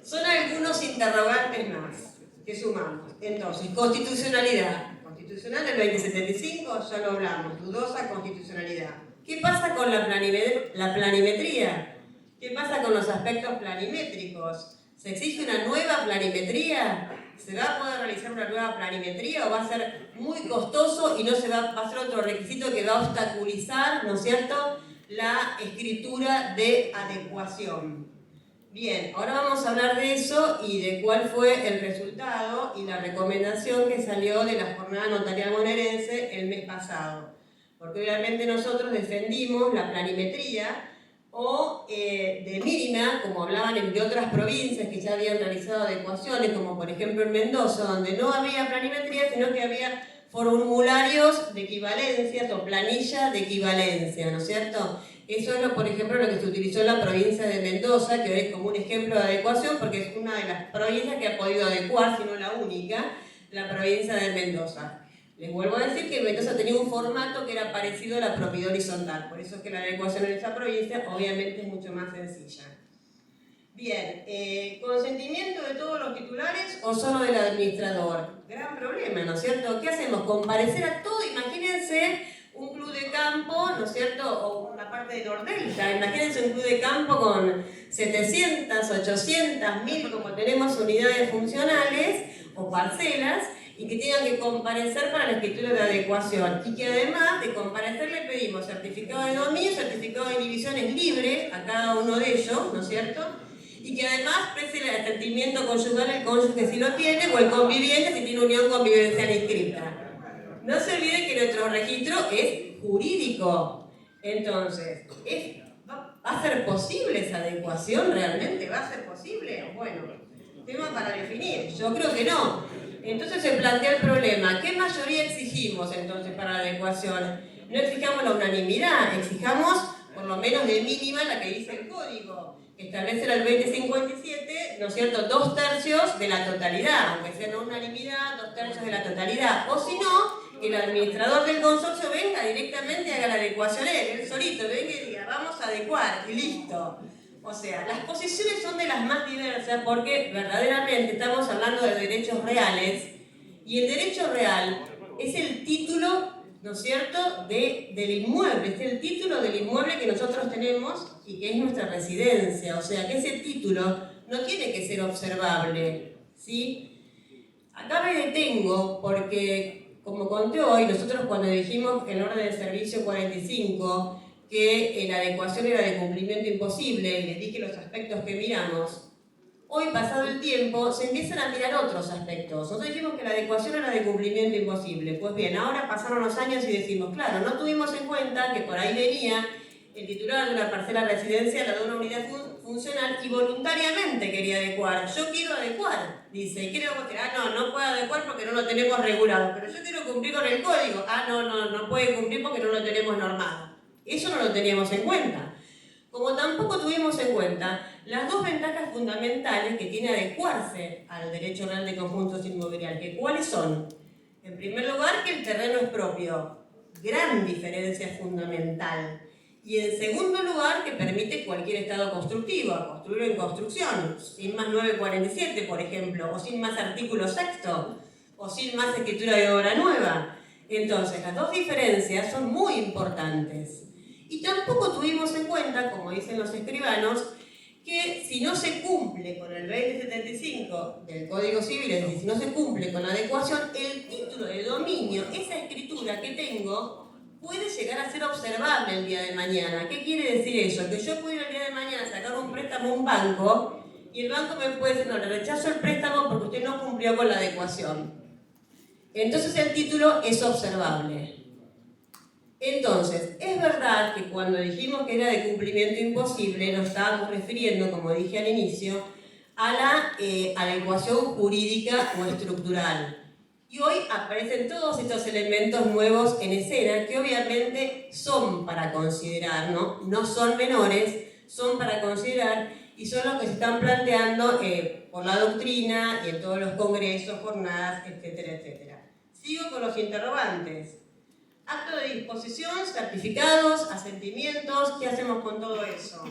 Son algunos interrogantes más que sumamos. Entonces, constitucionalidad. Constitucional del 2075, ya lo hablamos, dudosa constitucionalidad. ¿Qué pasa con la planimetría? ¿Qué pasa con los aspectos planimétricos? ¿Se exige una nueva planimetría? ¿Se va a poder realizar una nueva planimetría o va a ser muy costoso y no va a ser otro requisito que va a obstaculizar, ¿no es cierto?, la escritura de adecuación? Bien, ahora vamos a hablar de eso y de cuál fue el resultado y la recomendación que salió de la jornada notarial bonaerense el mes pasado. Porque obviamente nosotros defendimos la planimetría o de mínima, como hablaban de otras provincias que ya habían realizado adecuaciones, como por ejemplo en Mendoza, donde no había planimetría, sino que había formularios de equivalencias o planillas de equivalencia, ¿no es cierto? Eso es, por ejemplo, lo que se utilizó en la provincia de Mendoza, que hoy es como un ejemplo de adecuación, porque es una de las provincias que ha podido adecuar, si no la única, la provincia de Mendoza. Les vuelvo a decir que Mendoza tenía un formato que era parecido a la propiedad horizontal, por eso es que la adecuación en esa provincia obviamente es mucho más sencilla. Bien, ¿consentimiento de todos los titulares o solo del administrador? Gran problema, ¿no es cierto? ¿Qué hacemos? Comparecer a todo, imagínense un club de campo, ¿no es cierto?, o una parte de Nordelta. Imagínense un club de campo con 700, 800, 1000, como tenemos unidades funcionales o parcelas, y que tengan que comparecer para la escritura de adecuación. Y que además de comparecer le pedimos certificado de dominio, certificado de divisiones libres a cada uno de ellos, ¿no es cierto?, y que además preste el asentimiento conyugal el cónyuge si lo tiene, o el conviviente si tiene unión convivencial inscrita. No se olviden que nuestro registro es jurídico. Entonces, ¿va a ser posible esa adecuación realmente? ¿Va a ser posible? Bueno, tema para definir. Yo creo que no. Entonces se plantea el problema. ¿Qué mayoría exigimos entonces para la adecuación? No exijamos la unanimidad, exijamos por lo menos de mínima la que dice el código, que establece el 2057, ¿no es cierto?, 2/3 de la totalidad, aunque sea no unanimidad, 2/3 de la totalidad. O si no, que el administrador del consorcio venga directamente y haga la adecuación él solito, venga y diga, vamos a adecuar, y listo. O sea, las posiciones son de las más diversas porque verdaderamente estamos hablando de derechos reales, y el derecho real es el título, ¿no es cierto?, del inmueble, es el título del inmueble que nosotros tenemos y que es nuestra residencia. O sea, que ese título no tiene que ser observable, ¿sí? Acá me detengo porque, como conté hoy, nosotros cuando dijimos que en orden de servicio 45, que la adecuación era de cumplimiento imposible, y les dije los aspectos que miramos, hoy, pasado el tiempo, se empiezan a mirar otros aspectos. Nosotros dijimos que la adecuación era de cumplimiento imposible. Pues bien, ahora pasaron los años y decimos, claro, no tuvimos en cuenta que por ahí venía el titular de una parcela residencial o de una unidad funcional y voluntariamente quería adecuar. Yo quiero adecuar, dice. ¿Y qué le vamos a decir? No puedo adecuar porque no lo tenemos regulado. Pero yo quiero cumplir con el código. No puede cumplir porque no lo tenemos normado. Eso no lo teníamos en cuenta. Como tampoco tuvimos en cuenta las dos ventajas fundamentales que tiene adecuarse al derecho real de conjuntos inmobiliarios, que ¿cuáles son? En primer lugar, que el terreno es propio, gran diferencia fundamental. Y en segundo lugar, que permite cualquier estado constructivo, construir en construcción, sin más 947, por ejemplo, o sin más artículo sexto, o sin más escritura de obra nueva. Entonces, las dos diferencias son muy importantes. Y tampoco tuvimos en cuenta, como dicen los escribanos, que si no se cumple con el 2075 del Código Civil, es decir, si no se cumple con la adecuación, el título de dominio, esa escritura que tengo, puede llegar a ser observable el día de mañana. ¿Qué quiere decir eso? Que yo puedo el día de mañana sacar un préstamo a un banco y el banco me puede decir, no, le rechazo el préstamo porque usted no cumplió con la adecuación. Entonces el título es observable. Entonces, es verdad que cuando dijimos que era de cumplimiento imposible, nos estábamos refiriendo, como dije al inicio, a la adecuación jurídica o estructural. Y hoy aparecen todos estos elementos nuevos en escena que obviamente son para considerar, no son menores, son para considerar y son los que se están planteando por la doctrina y en todos los congresos, jornadas, etcétera, etcétera. Sigo con los interrogantes. Acto de disposición, certificados, asentimientos, ¿qué hacemos con todo eso?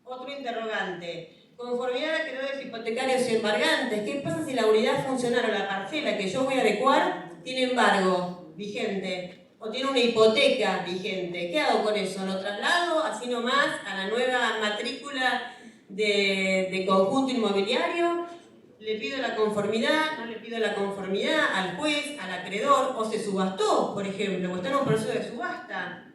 Otro interrogante. Conformidad de acreedores hipotecarios y embargantes. ¿Qué pasa si la unidad funcional o la parcela que yo voy a adecuar tiene embargo vigente? O tiene una hipoteca vigente. ¿Qué hago con eso? ¿Lo traslado así nomás a la nueva matrícula de conjunto inmobiliario? ¿Le pido la conformidad? ¿No le pido la conformidad al juez, al acreedor? ¿O se subastó, por ejemplo? ¿O está en un proceso de subasta?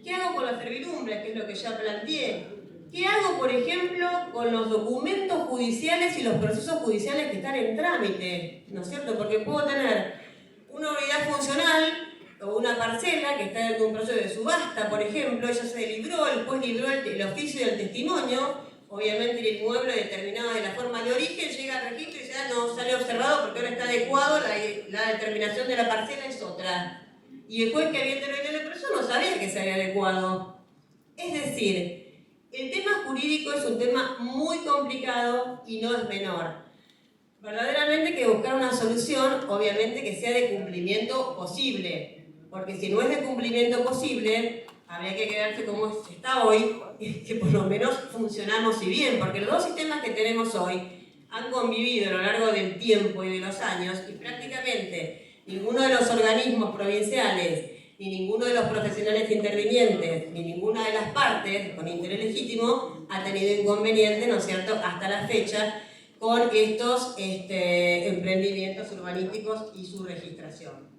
¿Qué hago con las servidumbres? Que es lo que ya planteé. ¿Qué hago, por ejemplo, con los documentos judiciales y los procesos judiciales que están en trámite? ¿No es cierto? Porque puedo tener una unidad funcional o una parcela que está en un proceso de subasta, por ejemplo, ella se libró, el juez libró el oficio del testimonio. Obviamente el inmueble determinado de la forma de origen llega al registro y dice, no sale observado porque ahora está adecuado, la determinación de la parcela es otra. Y el juez que había intervenido en el proceso no sabía que se había adecuado. Es decir, el tema jurídico es un tema muy complicado y no es menor. Verdaderamente hay que buscar una solución, obviamente que sea de cumplimiento posible. Porque si no es de cumplimiento posible, habría que quedarse como está hoy, que por lo menos funcionamos y bien, porque los dos sistemas que tenemos hoy han convivido a lo largo del tiempo y de los años y prácticamente ninguno de los organismos provinciales ni ninguno de los profesionales intervinientes, ni ninguna de las partes con interés legítimo ha tenido inconveniente, ¿no es cierto?, hasta la fecha con estos emprendimientos urbanísticos y su registración.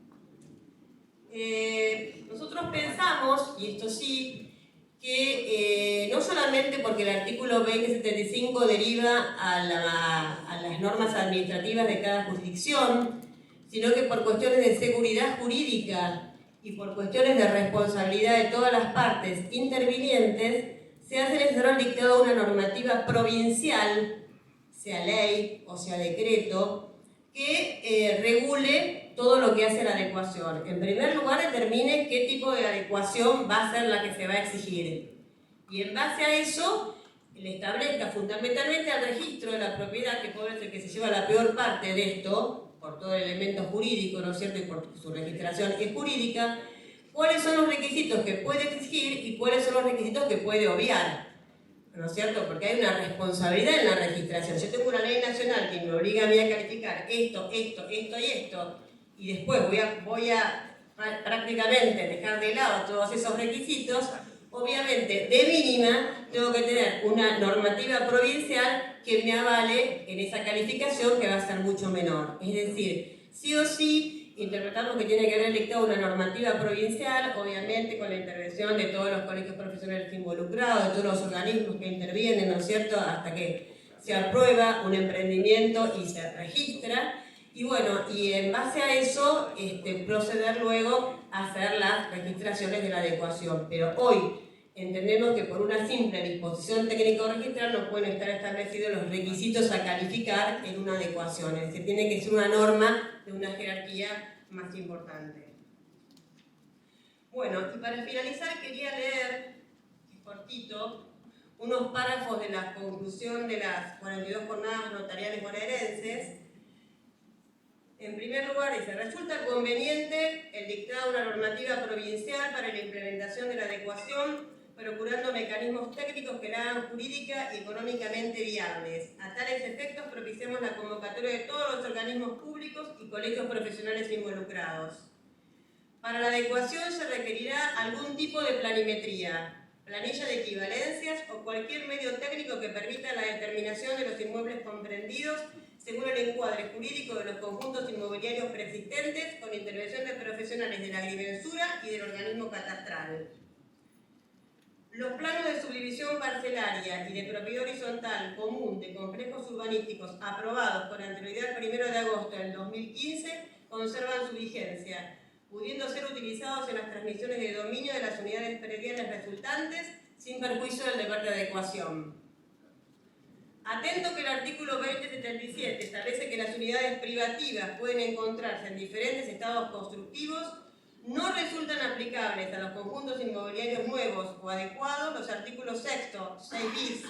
Nosotros pensamos, y esto sí, que no solamente porque el artículo 2075 deriva a las normas administrativas de cada jurisdicción, sino que por cuestiones de seguridad jurídica y por cuestiones de responsabilidad de todas las partes intervinientes, se hace necesario el dictado de una normativa provincial, sea ley o sea decreto, que regule todo lo que hace la adecuación. En primer lugar, determine qué tipo de adecuación va a ser la que se va a exigir. Y en base a eso, le establezca fundamentalmente al registro de la propiedad, que puede ser que se lleva la peor parte de esto, por todo el elemento jurídico, ¿no es cierto?, y por su registración es jurídica, cuáles son los requisitos que puede exigir y cuáles son los requisitos que puede obviar, ¿no es cierto? Porque hay una responsabilidad en la registración. Yo tengo una ley nacional que me obliga a mí a calificar esto y esto, y después voy a prácticamente dejar de lado todos esos requisitos. Obviamente, de mínima, tengo que tener una normativa provincial que me avale en esa calificación, que va a ser mucho menor. Es decir, sí o sí, interpretamos que tiene que haber dictado una normativa provincial, obviamente con la intervención de todos los colegios profesionales involucrados, de todos los organismos que intervienen, ¿no es cierto?, hasta que se aprueba un emprendimiento y se registra. Y bueno, y en base a eso, proceder luego a hacer las registraciones de la adecuación. Pero hoy entendemos que por una simple disposición técnico-registral no pueden estar establecidos los requisitos a calificar en una adecuación. Es decir, tiene que ser una norma de una jerarquía más importante. Bueno, y para finalizar quería leer, cortito, unos párrafos de la conclusión de las 42 jornadas notariales bonaerenses. En primer lugar, dice: resulta conveniente el dictado de una normativa provincial para la implementación de la adecuación, procurando mecanismos técnicos que la hagan jurídica y económicamente viables. A tales efectos propiciamos la convocatoria de todos los organismos públicos y colegios profesionales involucrados. Para la adecuación se requerirá algún tipo de planimetría, planilla de equivalencias o cualquier medio técnico que permita la determinación de los inmuebles comprendidos según el encuadre jurídico de los conjuntos inmobiliarios preexistentes, con intervención de profesionales de la agrimensura y del organismo catastral. Los planos de subdivisión parcelaria y de propiedad horizontal común de complejos urbanísticos aprobados con anterioridad al 1 de agosto del 2015 conservan su vigencia, pudiendo ser utilizados en las transmisiones de dominio de las unidades prediales resultantes sin perjuicio del deber de adecuación. Atento que el artículo 2077 establece que las unidades privativas pueden encontrarse en diferentes estados constructivos, no resultan aplicables a los conjuntos inmobiliarios nuevos o adecuados los artículos 6º, 6 bis,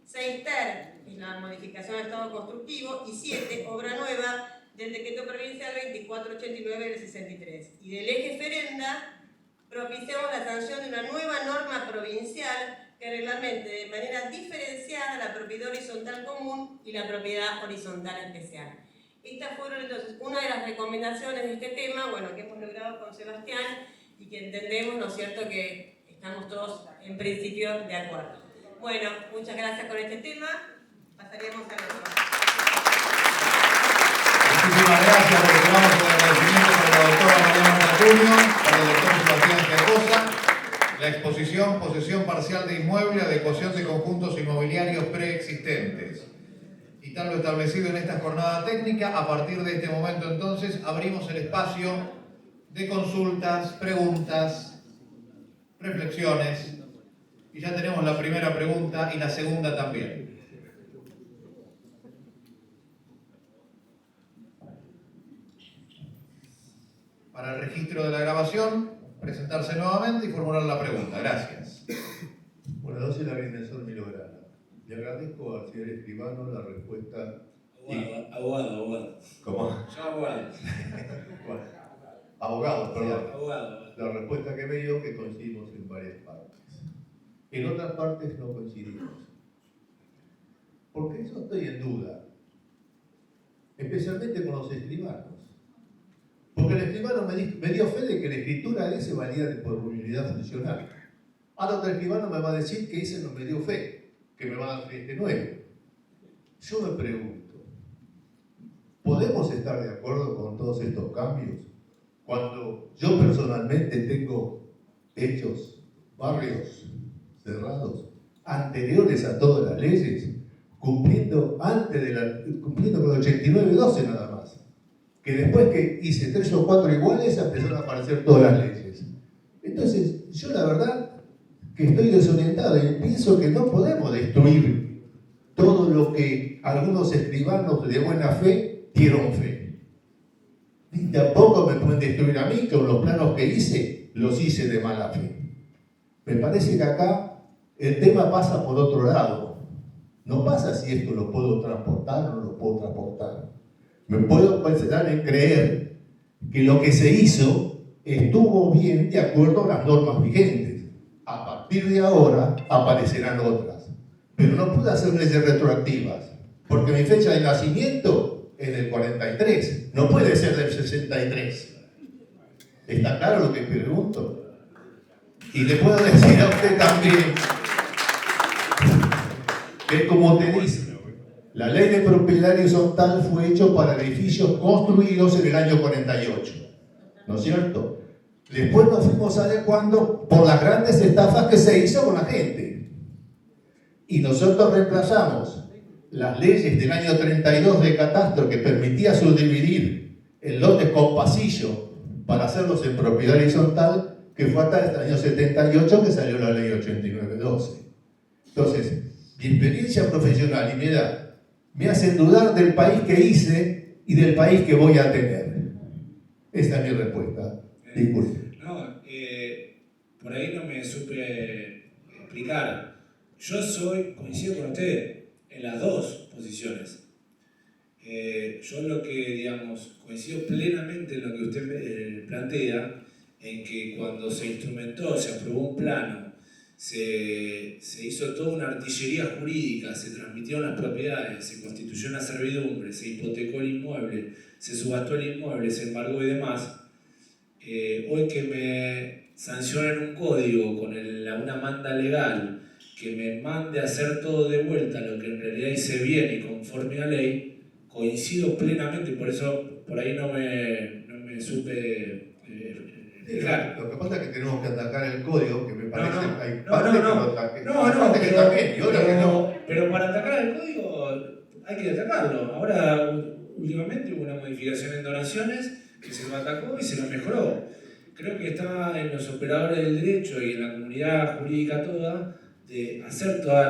6 ter, que es la modificación del estado constructivo, y 7, obra nueva, del decreto provincial 2489 del 63. Y de ley referenda propiciamos la sanción de una nueva norma provincial que reglamente de manera diferenciada la propiedad horizontal común y la propiedad horizontal especial. Estas fueron entonces una de las recomendaciones de este tema, bueno, que hemos logrado con Sebastián y que entendemos, ¿no es cierto?, que estamos todos en principio de acuerdo. Bueno, muchas gracias por este tema. Pasaríamos a la otra. Muchísimas gracias. Retomamos el agradecimiento para la doctora Mariana Fortunio, para el doctor Sebastián Giacosa. La exposición, posesión parcial de inmueble, adecuación de conjuntos inmobiliarios preexistentes. Y tal lo establecido en esta jornada técnica, a partir de este momento entonces abrimos el espacio de consultas, preguntas, reflexiones. Y ya tenemos la primera pregunta y la segunda también. Para el registro de la grabación, presentarse nuevamente y formular la pregunta. Gracias. Buenas noches, la agrimensor Milograna. Le agradezco al señor escribano la respuesta. Abogado. ¿Cómo? Yo abogado. Bueno, abogado, perdón. Abogado. La respuesta que me dio, que coincidimos en varias partes. En otras partes no coincidimos. Porque eso estoy en duda. Especialmente con los escribanos. Porque el escribano me dio fe de que la escritura ese valía por unidad funcional. Ahora otro escribano me va a decir que ese no me dio fe, que me va a dar este nuevo. Yo me pregunto, ¿podemos estar de acuerdo con todos estos cambios cuando yo personalmente tengo hechos, barrios cerrados, anteriores a todas las leyes, cumpliendo con el 89-12 nada más? Que después que hice 3 o 4 iguales empezaron a aparecer todas las leyes. Entonces, yo la verdad que estoy desorientado y pienso que no podemos destruir todo lo que algunos escribanos de buena fe dieron fe. Ni tampoco me pueden destruir a mí, que con los planos que hice, los hice de mala fe. Me parece que acá el tema pasa por otro lado. No pasa si esto lo puedo transportar o no lo puedo transportar. Me puedo pensar en creer que lo que se hizo estuvo bien de acuerdo a las normas vigentes. A partir de ahora aparecerán otras. Pero no pude hacer leyes retroactivas, porque mi fecha de nacimiento es del 43, no puede ser del 63. ¿Está claro lo que pregunto? Y le puedo decir a usted también que, como te dice, la ley de propiedad horizontal fue hecha para edificios construidos en el año 48, ¿no es cierto? Después nos fuimos adecuando por las grandes estafas que se hizo con la gente. Y nosotros reemplazamos las leyes del año 32 de catastro que permitía subdividir en lotes con pasillo para hacerlos en propiedad horizontal, que fue hasta el año 78 que salió la ley 89-12. Entonces, mi experiencia profesional y mi edad me hacen dudar del país que hice y del país que voy a tener. Esta es mi respuesta. Disculpe. No, por ahí no me supe explicar. Yo coincido con usted en las dos posiciones. Yo lo que, digamos, coincido plenamente en lo que usted plantea, en que cuando se instrumentó, se aprobó un plano, se hizo toda una artillería jurídica, se transmitieron las propiedades, se constituyó una servidumbre, se hipotecó el inmueble, se subastó el inmueble, se embargó y demás. Hoy que me sancionen un código con una manda legal que me mande a hacer todo de vuelta lo que en realidad hice bien y conforme a ley, coincido plenamente, por eso por ahí no me supe explicar. Lo que pasa es que tenemos que atacar el código, que me parece que hay No, parte que lo ataque. Parte que también, y otra que no. Pero para atacar el código hay que atacarlo. Ahora, últimamente hubo una modificación en donaciones que se lo atacó y se lo mejoró. Creo que está en los operadores del derecho y en la comunidad jurídica toda de hacer todos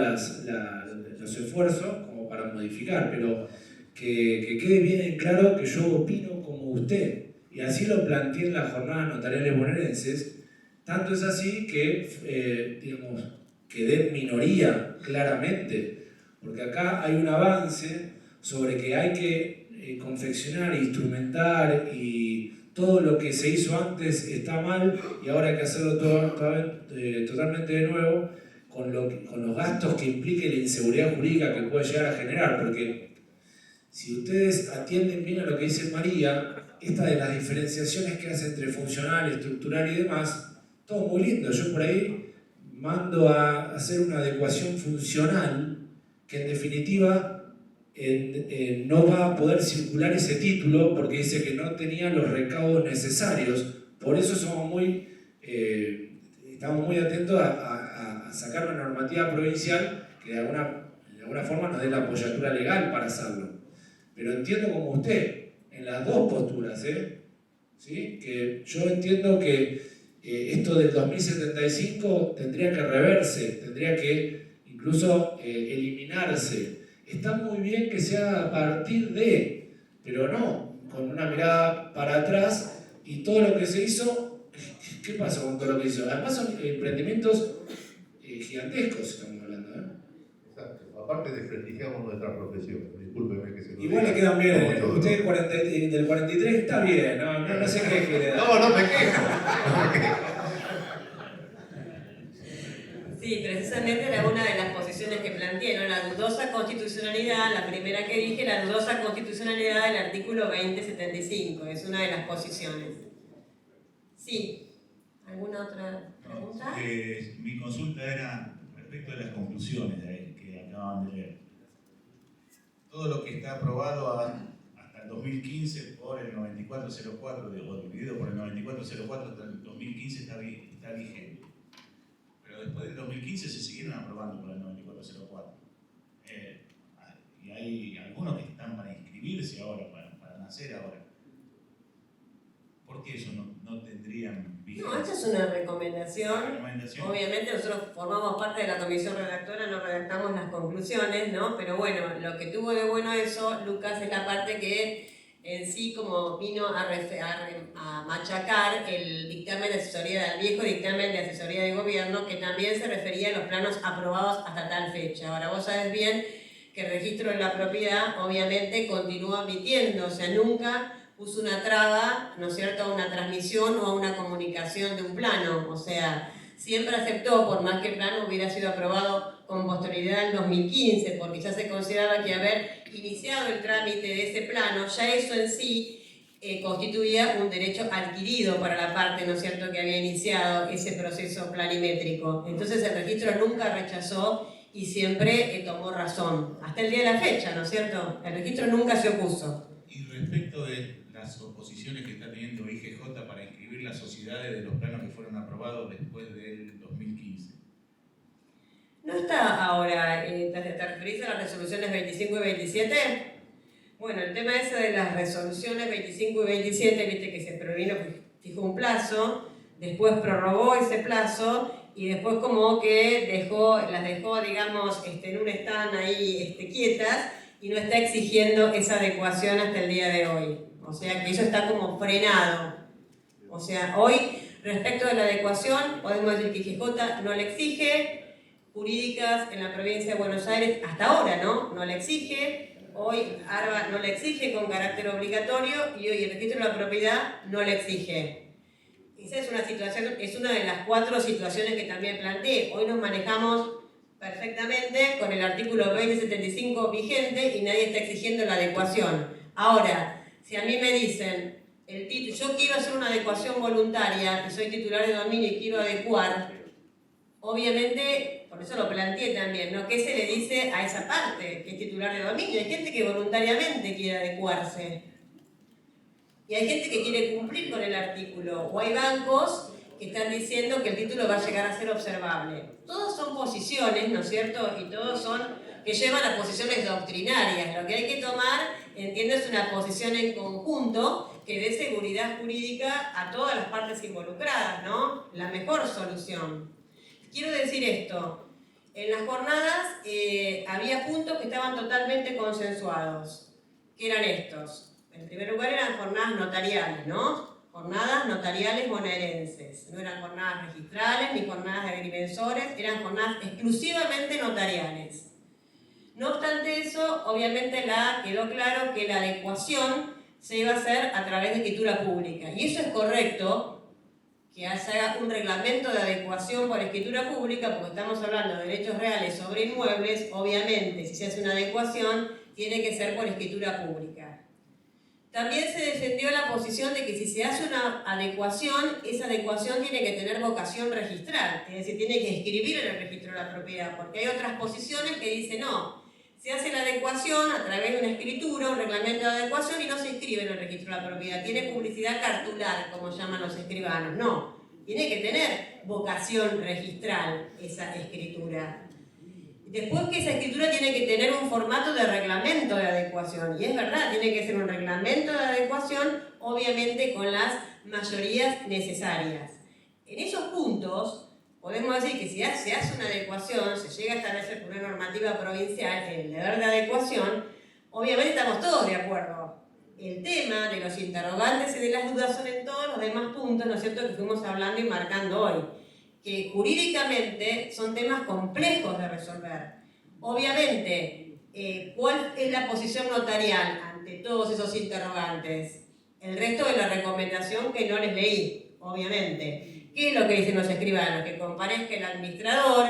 los esfuerzos como para modificar, pero que quede bien en claro que yo opino como usted, y así lo planteé en las jornadas notariales bonaerenses. Tanto es así que, digamos, quedé en minoría claramente, porque acá hay un avance sobre que hay que confeccionar, instrumentar, y todo lo que se hizo antes está mal y ahora hay que hacerlo totalmente de nuevo, con los gastos que implique la inseguridad jurídica que puede llegar a generar, porque si ustedes atienden bien a lo que dice María, esta de las diferenciaciones que hace entre funcional, estructural y demás, todo muy lindo. Yo por ahí mando a hacer una adecuación funcional que en definitiva no va a poder circular ese título porque dice que no tenía los recaudos necesarios. Por eso estamos muy atentos a sacar una normativa provincial que de alguna forma nos dé la apoyatura legal para hacerlo. Pero entiendo como usted, en las dos posturas, ¿sí? Que yo entiendo que esto del 2075 tendría que reverse, tendría que incluso eliminarse. Está muy bien que sea a partir de, pero no con una mirada para atrás y todo lo que se hizo. ¿Qué pasa con todo lo que hizo? Además son emprendimientos gigantescos, estamos hablando, Exacto. Aparte desprestigiamos nuestra profesión. Discúlpeme que se lo igual le quedan bien. Usted del 43 está bien, no sé qué le da. No me quejo. Sí, precisamente era una de las posiciones que planteé, ¿no? La dudosa constitucionalidad, la primera que dije, la dudosa constitucionalidad del artículo 2075, es una de las posiciones. Sí, ¿alguna otra pregunta? Mi consulta era respecto de las conclusiones que acaban de leer. Todo lo que está aprobado hasta el 2015 por el 9404, o dividido por el 9404 hasta el 2015 está vigente. Pero después del 2015 se siguieron aprobando por el 9404. Y hay algunos que están para inscribirse ahora, para nacer ahora. ¿Por qué eso no tendrían vigencia? No, esta es una recomendación. Obviamente nosotros formamos parte de la comisión redactora, no redactamos las conclusiones, ¿no? Pero bueno, lo que tuvo de bueno eso, Lucas, es la parte que en sí como vino a machacar el dictamen de asesoría, el viejo dictamen de asesoría de gobierno, que también se refería a los planos aprobados hasta tal fecha. Ahora vos sabés bien que el registro de la propiedad obviamente continúa admitiendo, o sea, nunca puso una traba, ¿no es cierto?, a una transmisión o a una comunicación de un plano, o sea, siempre aceptó, por más que el plano hubiera sido aprobado con posterioridad en 2015, porque ya se consideraba que haber iniciado el trámite de ese plano, ya eso en sí constituía un derecho adquirido para la parte, ¿no es cierto?, que había iniciado ese proceso planimétrico. Entonces el registro nunca rechazó y siempre tomó razón, hasta el día de la fecha, ¿no es cierto? El registro nunca se opuso. Y respecto de las oposiciones que está teniendo IGJ para inscribir las sociedades de los planos que fueron aprobados después del 2015. ¿No está ahora, te referís a las resoluciones 25 y 27? Bueno, el tema ese de las resoluciones 25 y 27, viste que se previno, fijó un plazo, después prorrogó ese plazo y después como que las dejó, digamos, en un stand ahí quietas y no está exigiendo esa adecuación hasta el día de hoy. O sea que eso está como frenado. O sea, hoy, respecto de la adecuación, podemos decir que IGJ no le exige, jurídicas en la provincia de Buenos Aires, hasta ahora no le exige, hoy ARBA no le exige con carácter obligatorio y hoy el registro de la propiedad no le exige. Esa es una situación, es una de las 4 situaciones que también planteé. Hoy nos manejamos perfectamente con el artículo 2075 vigente y nadie está exigiendo la adecuación. Ahora, si a mí me dicen, yo quiero hacer una adecuación voluntaria y soy titular de dominio y quiero adecuar, obviamente, por eso lo planteé también, ¿no? ¿Qué se le dice a esa parte que es titular de dominio? Hay gente que voluntariamente quiere adecuarse. Y hay gente que quiere cumplir con el artículo. O hay bancos que están diciendo que el título va a llegar a ser observable. Todos son posiciones, ¿no es cierto? Y todos son que llevan a posiciones doctrinarias. Lo que hay que tomar, entiendo, es una posición en conjunto que dé seguridad jurídica a todas las partes involucradas, ¿no? La mejor solución. Quiero decir esto. En las jornadas había puntos que estaban totalmente consensuados. ¿Qué eran estos? En primer lugar eran jornadas notariales, ¿no? Jornadas notariales bonaerenses. No eran jornadas registrales ni jornadas de agrimensores, eran jornadas exclusivamente notariales. No obstante eso, obviamente quedó claro que la adecuación se iba a hacer a través de escritura pública. Y eso es correcto, que se haga un reglamento de adecuación por escritura pública, porque estamos hablando de derechos reales sobre inmuebles. Obviamente, si se hace una adecuación, tiene que ser por escritura pública. También se defendió la posición de que si se hace una adecuación, esa adecuación tiene que tener vocación registral, es decir, tiene que escribir en el registro de la propiedad, porque hay otras posiciones que dicen no, se hace la adecuación a través de una escritura, un reglamento de adecuación y no se inscribe en el registro de la propiedad, tiene publicidad cartular, como llaman los escribanos, no, tiene que tener vocación registral esa escritura. Después que esa escritura tiene que tener un formato de reglamento de adecuación, y es verdad, tiene que ser un reglamento de adecuación, obviamente con las mayorías necesarias. En esos puntos, podemos decir que si se hace una adecuación, se llega a establecer por una normativa provincial el deber de adecuación, obviamente estamos todos de acuerdo. El tema de los interrogantes y de las dudas son en todos los demás puntos, ¿no es cierto?, que fuimos hablando y marcando hoy, que jurídicamente son temas complejos de resolver. Obviamente, ¿cuál es la posición notarial ante todos esos interrogantes? El resto de la recomendación que no les leí, obviamente. ¿Qué es lo que dicen los escribanos? Que comparezca el administrador,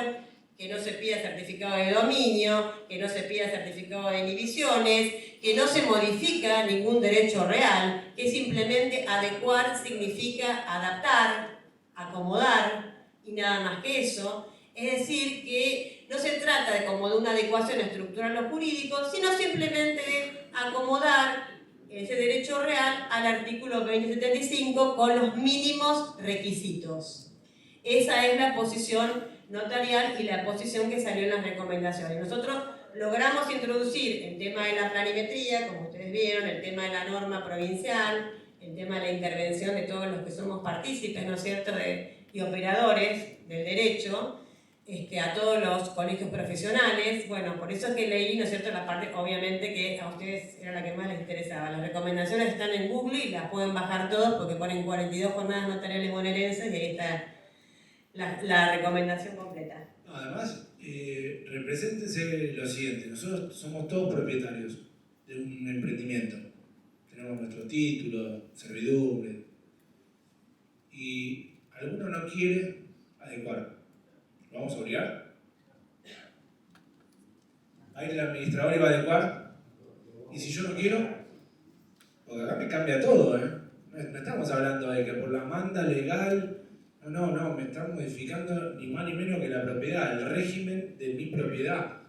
que no se pida certificado de dominio, que no se pida certificado de inhibiciones, que no se modifica ningún derecho real, que simplemente adecuar significa adaptar, acomodar y nada más que eso. Es decir, que no se trata de como de una adecuación estructural o jurídico, sino simplemente de acomodar ese derecho real al artículo 2075 con los mínimos requisitos. Esa es la posición notarial y la posición que salió en las recomendaciones. Nosotros logramos introducir el tema de la planimetría, como ustedes vieron, el tema de la norma provincial, el tema de la intervención de todos los que somos partícipes, ¿no es cierto?, y operadores del derecho, a todos los colegios profesionales. Bueno, por eso es que leí, ¿no es cierto?, la parte, obviamente, que a ustedes era la que más les interesaba. Las recomendaciones están en Google y las pueden bajar todos porque ponen 42 jornadas notariales bonaerenses y ahí está la recomendación completa. No, además, represéntense lo siguiente: nosotros somos todos propietarios de un emprendimiento. Tenemos nuestro título, servidumbre, y alguno no quiere adecuar. ¿Lo vamos a obligar? ¿Va a ir el administrador y va a adecuar? ¿Y si yo no quiero? Porque acá me cambia todo, ¿eh? No estamos hablando de que por la manda legal. No, me están modificando ni más ni menos que la propiedad, el régimen de mi propiedad.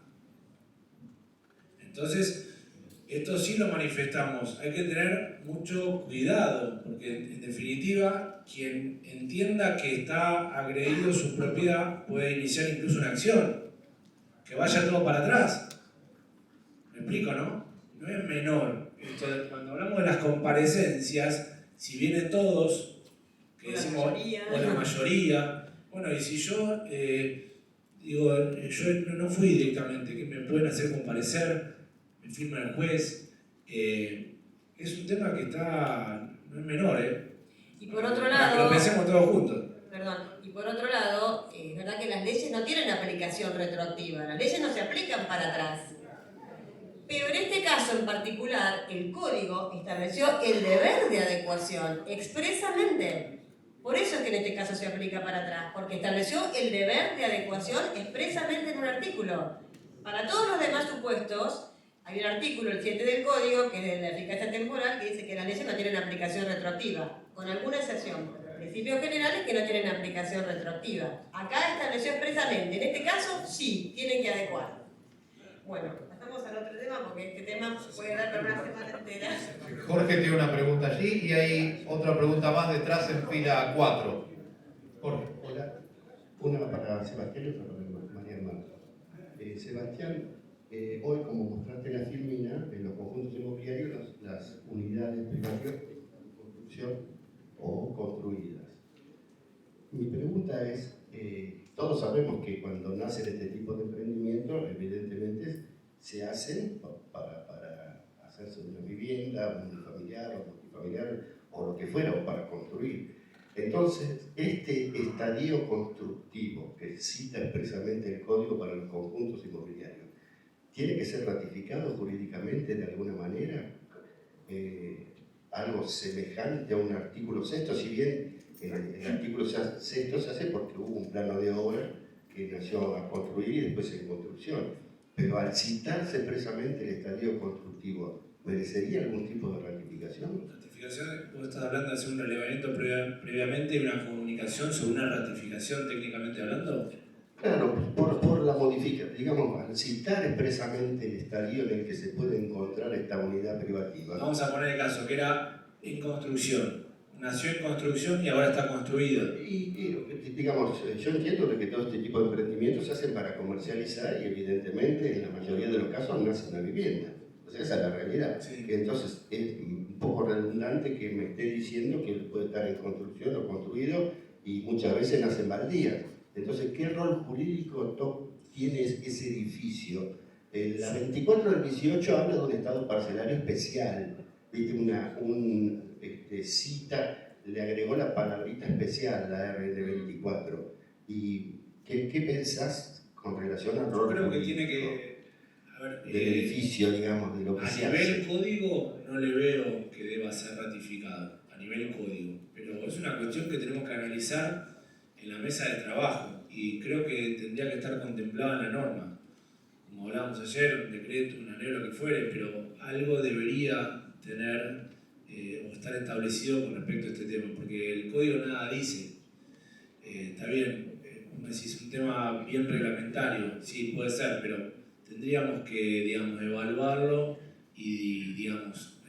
Entonces, esto sí lo manifestamos. Hay que tener mucho cuidado, porque en definitiva, quien entienda que está agredido su propiedad puede iniciar incluso una acción, que vaya todo para atrás. ¿Me explico, no? No es menor. Cuando hablamos de las comparecencias, si vienen todos, que decimos, o la mayoría, bueno, y si yo digo, yo no fui directamente, que me pueden hacer comparecer, me firma el juez, es un tema que no es menor, Y por otro lado, que lo pensemos todos juntos. Perdón, y por otro lado, es verdad que las leyes no tienen aplicación retroactiva, las leyes no se aplican para atrás. Pero en este caso en particular, el código estableció el deber de adecuación expresamente. Por eso es que en este caso se aplica para atrás, porque estableció el deber de adecuación expresamente en un artículo. Para todos los demás supuestos, hay un artículo, el 7 del código, que es de la eficacia temporal, que dice que las leyes no tienen aplicación retroactiva, con alguna excepción. Los principios generales que no tienen aplicación retroactiva. Acá estableció expresamente, en este caso sí, tienen que adecuar. Bueno, pasamos al otro tema porque este tema puede dar para una semana entera. Jorge tiene una pregunta allí y hay otra pregunta más detrás en fila 4. Jorge. Hola, una para Sebastián y otra para María Hermana. Sebastián, hoy como mostraste la filmina, en los conjuntos inmobiliarios las unidades privadas en construcción o construidas. Mi pregunta es, todos sabemos que cuando nacen este tipo de emprendimientos, evidentemente se hacen para hacerse una vivienda, un familiar o multifamiliar o lo que fuera, o para construir. Entonces, este estadio constructivo que cita expresamente el Código para los conjuntos inmobiliarios, ¿tiene que ser ratificado jurídicamente de alguna manera? Algo semejante a un artículo sexto, si bien el artículo sexto se hace porque hubo un plano de obra que nació a construir y después en construcción. Pero al citarse expresamente el estadio constructivo, ¿merecería algún tipo de ratificación? Ratificación, vos estás hablando de hacer un relevamiento previamente y una comunicación sobre una ratificación técnicamente hablando. Claro, por la modificación, digamos, al citar expresamente el estadio en el que se puede encontrar esta unidad privativa. Vamos a poner el caso, que era en construcción. Nació en construcción y ahora está construido. Y digamos, yo entiendo de que todo este tipo de emprendimientos se hacen para comercializar y evidentemente en la mayoría de los casos nace una vivienda. O sea, esa es la realidad. Sí. Entonces es un poco redundante que me esté diciendo que puede estar en construcción o construido y muchas veces nacen baldías. Entonces, ¿qué rol jurídico tiene ese edificio? La 24 del 18 habla de un estado parcelario especial. ¿Viste? Cita, le agregó la palabrita especial, la RN24. ¿Y qué pensás con relación al rol Yo creo que jurídico tiene que... A ver, del edificio, digamos, de lo que se a nivel hace? código no le veo que deba ser ratificado, a nivel código. Pero es una cuestión que tenemos que analizar en la mesa de trabajo y creo que tendría que estar contemplado en la norma. Como hablábamos ayer, un decreto, una ley, lo que fuere, pero algo debería tener o estar establecido con respecto a este tema, porque el código nada dice. Está bien, como decís, un tema bien reglamentario, sí, puede ser, pero tendríamos que, digamos, evaluarlo y digamos,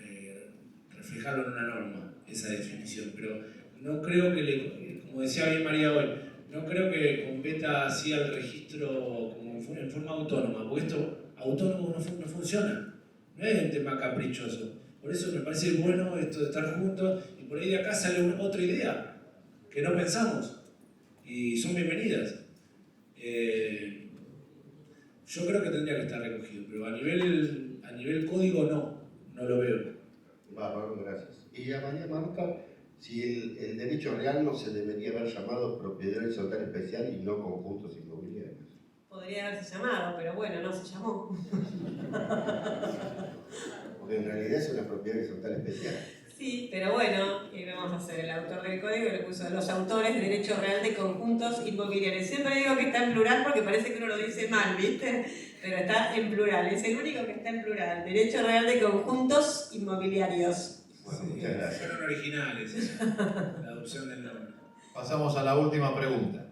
reflejarlo en una norma, esa definición. Pero no creo que, como decía bien María hoy, no creo que competa así al registro como en forma autónoma, porque esto autónomo no funciona, no es un tema caprichoso. Por eso me parece bueno esto de estar juntos y por ahí de acá sale otra idea que no pensamos y son bienvenidas. Yo creo que tendría que estar recogido, pero a nivel código no lo veo. Bárbaro, gracias. Y a María Marta, si el derecho real no se debería haber llamado propiedad horizontal especial y no conjuntos inmobiliarios. Podría haberse llamado, pero bueno, no se llamó. Porque en realidad es una propiedad horizontal especial. Sí, pero bueno, ¿qué vamos a hacer? El autor del código le puso los autores de derecho real de conjuntos inmobiliarios. Siempre digo que está en plural porque parece que uno lo dice mal, ¿viste? Pero está en plural, es el único que está en plural. Derecho real de conjuntos inmobiliarios. Bueno, muchas gracias. Fueron originales, la adopción del nombre. Pasamos a la última pregunta.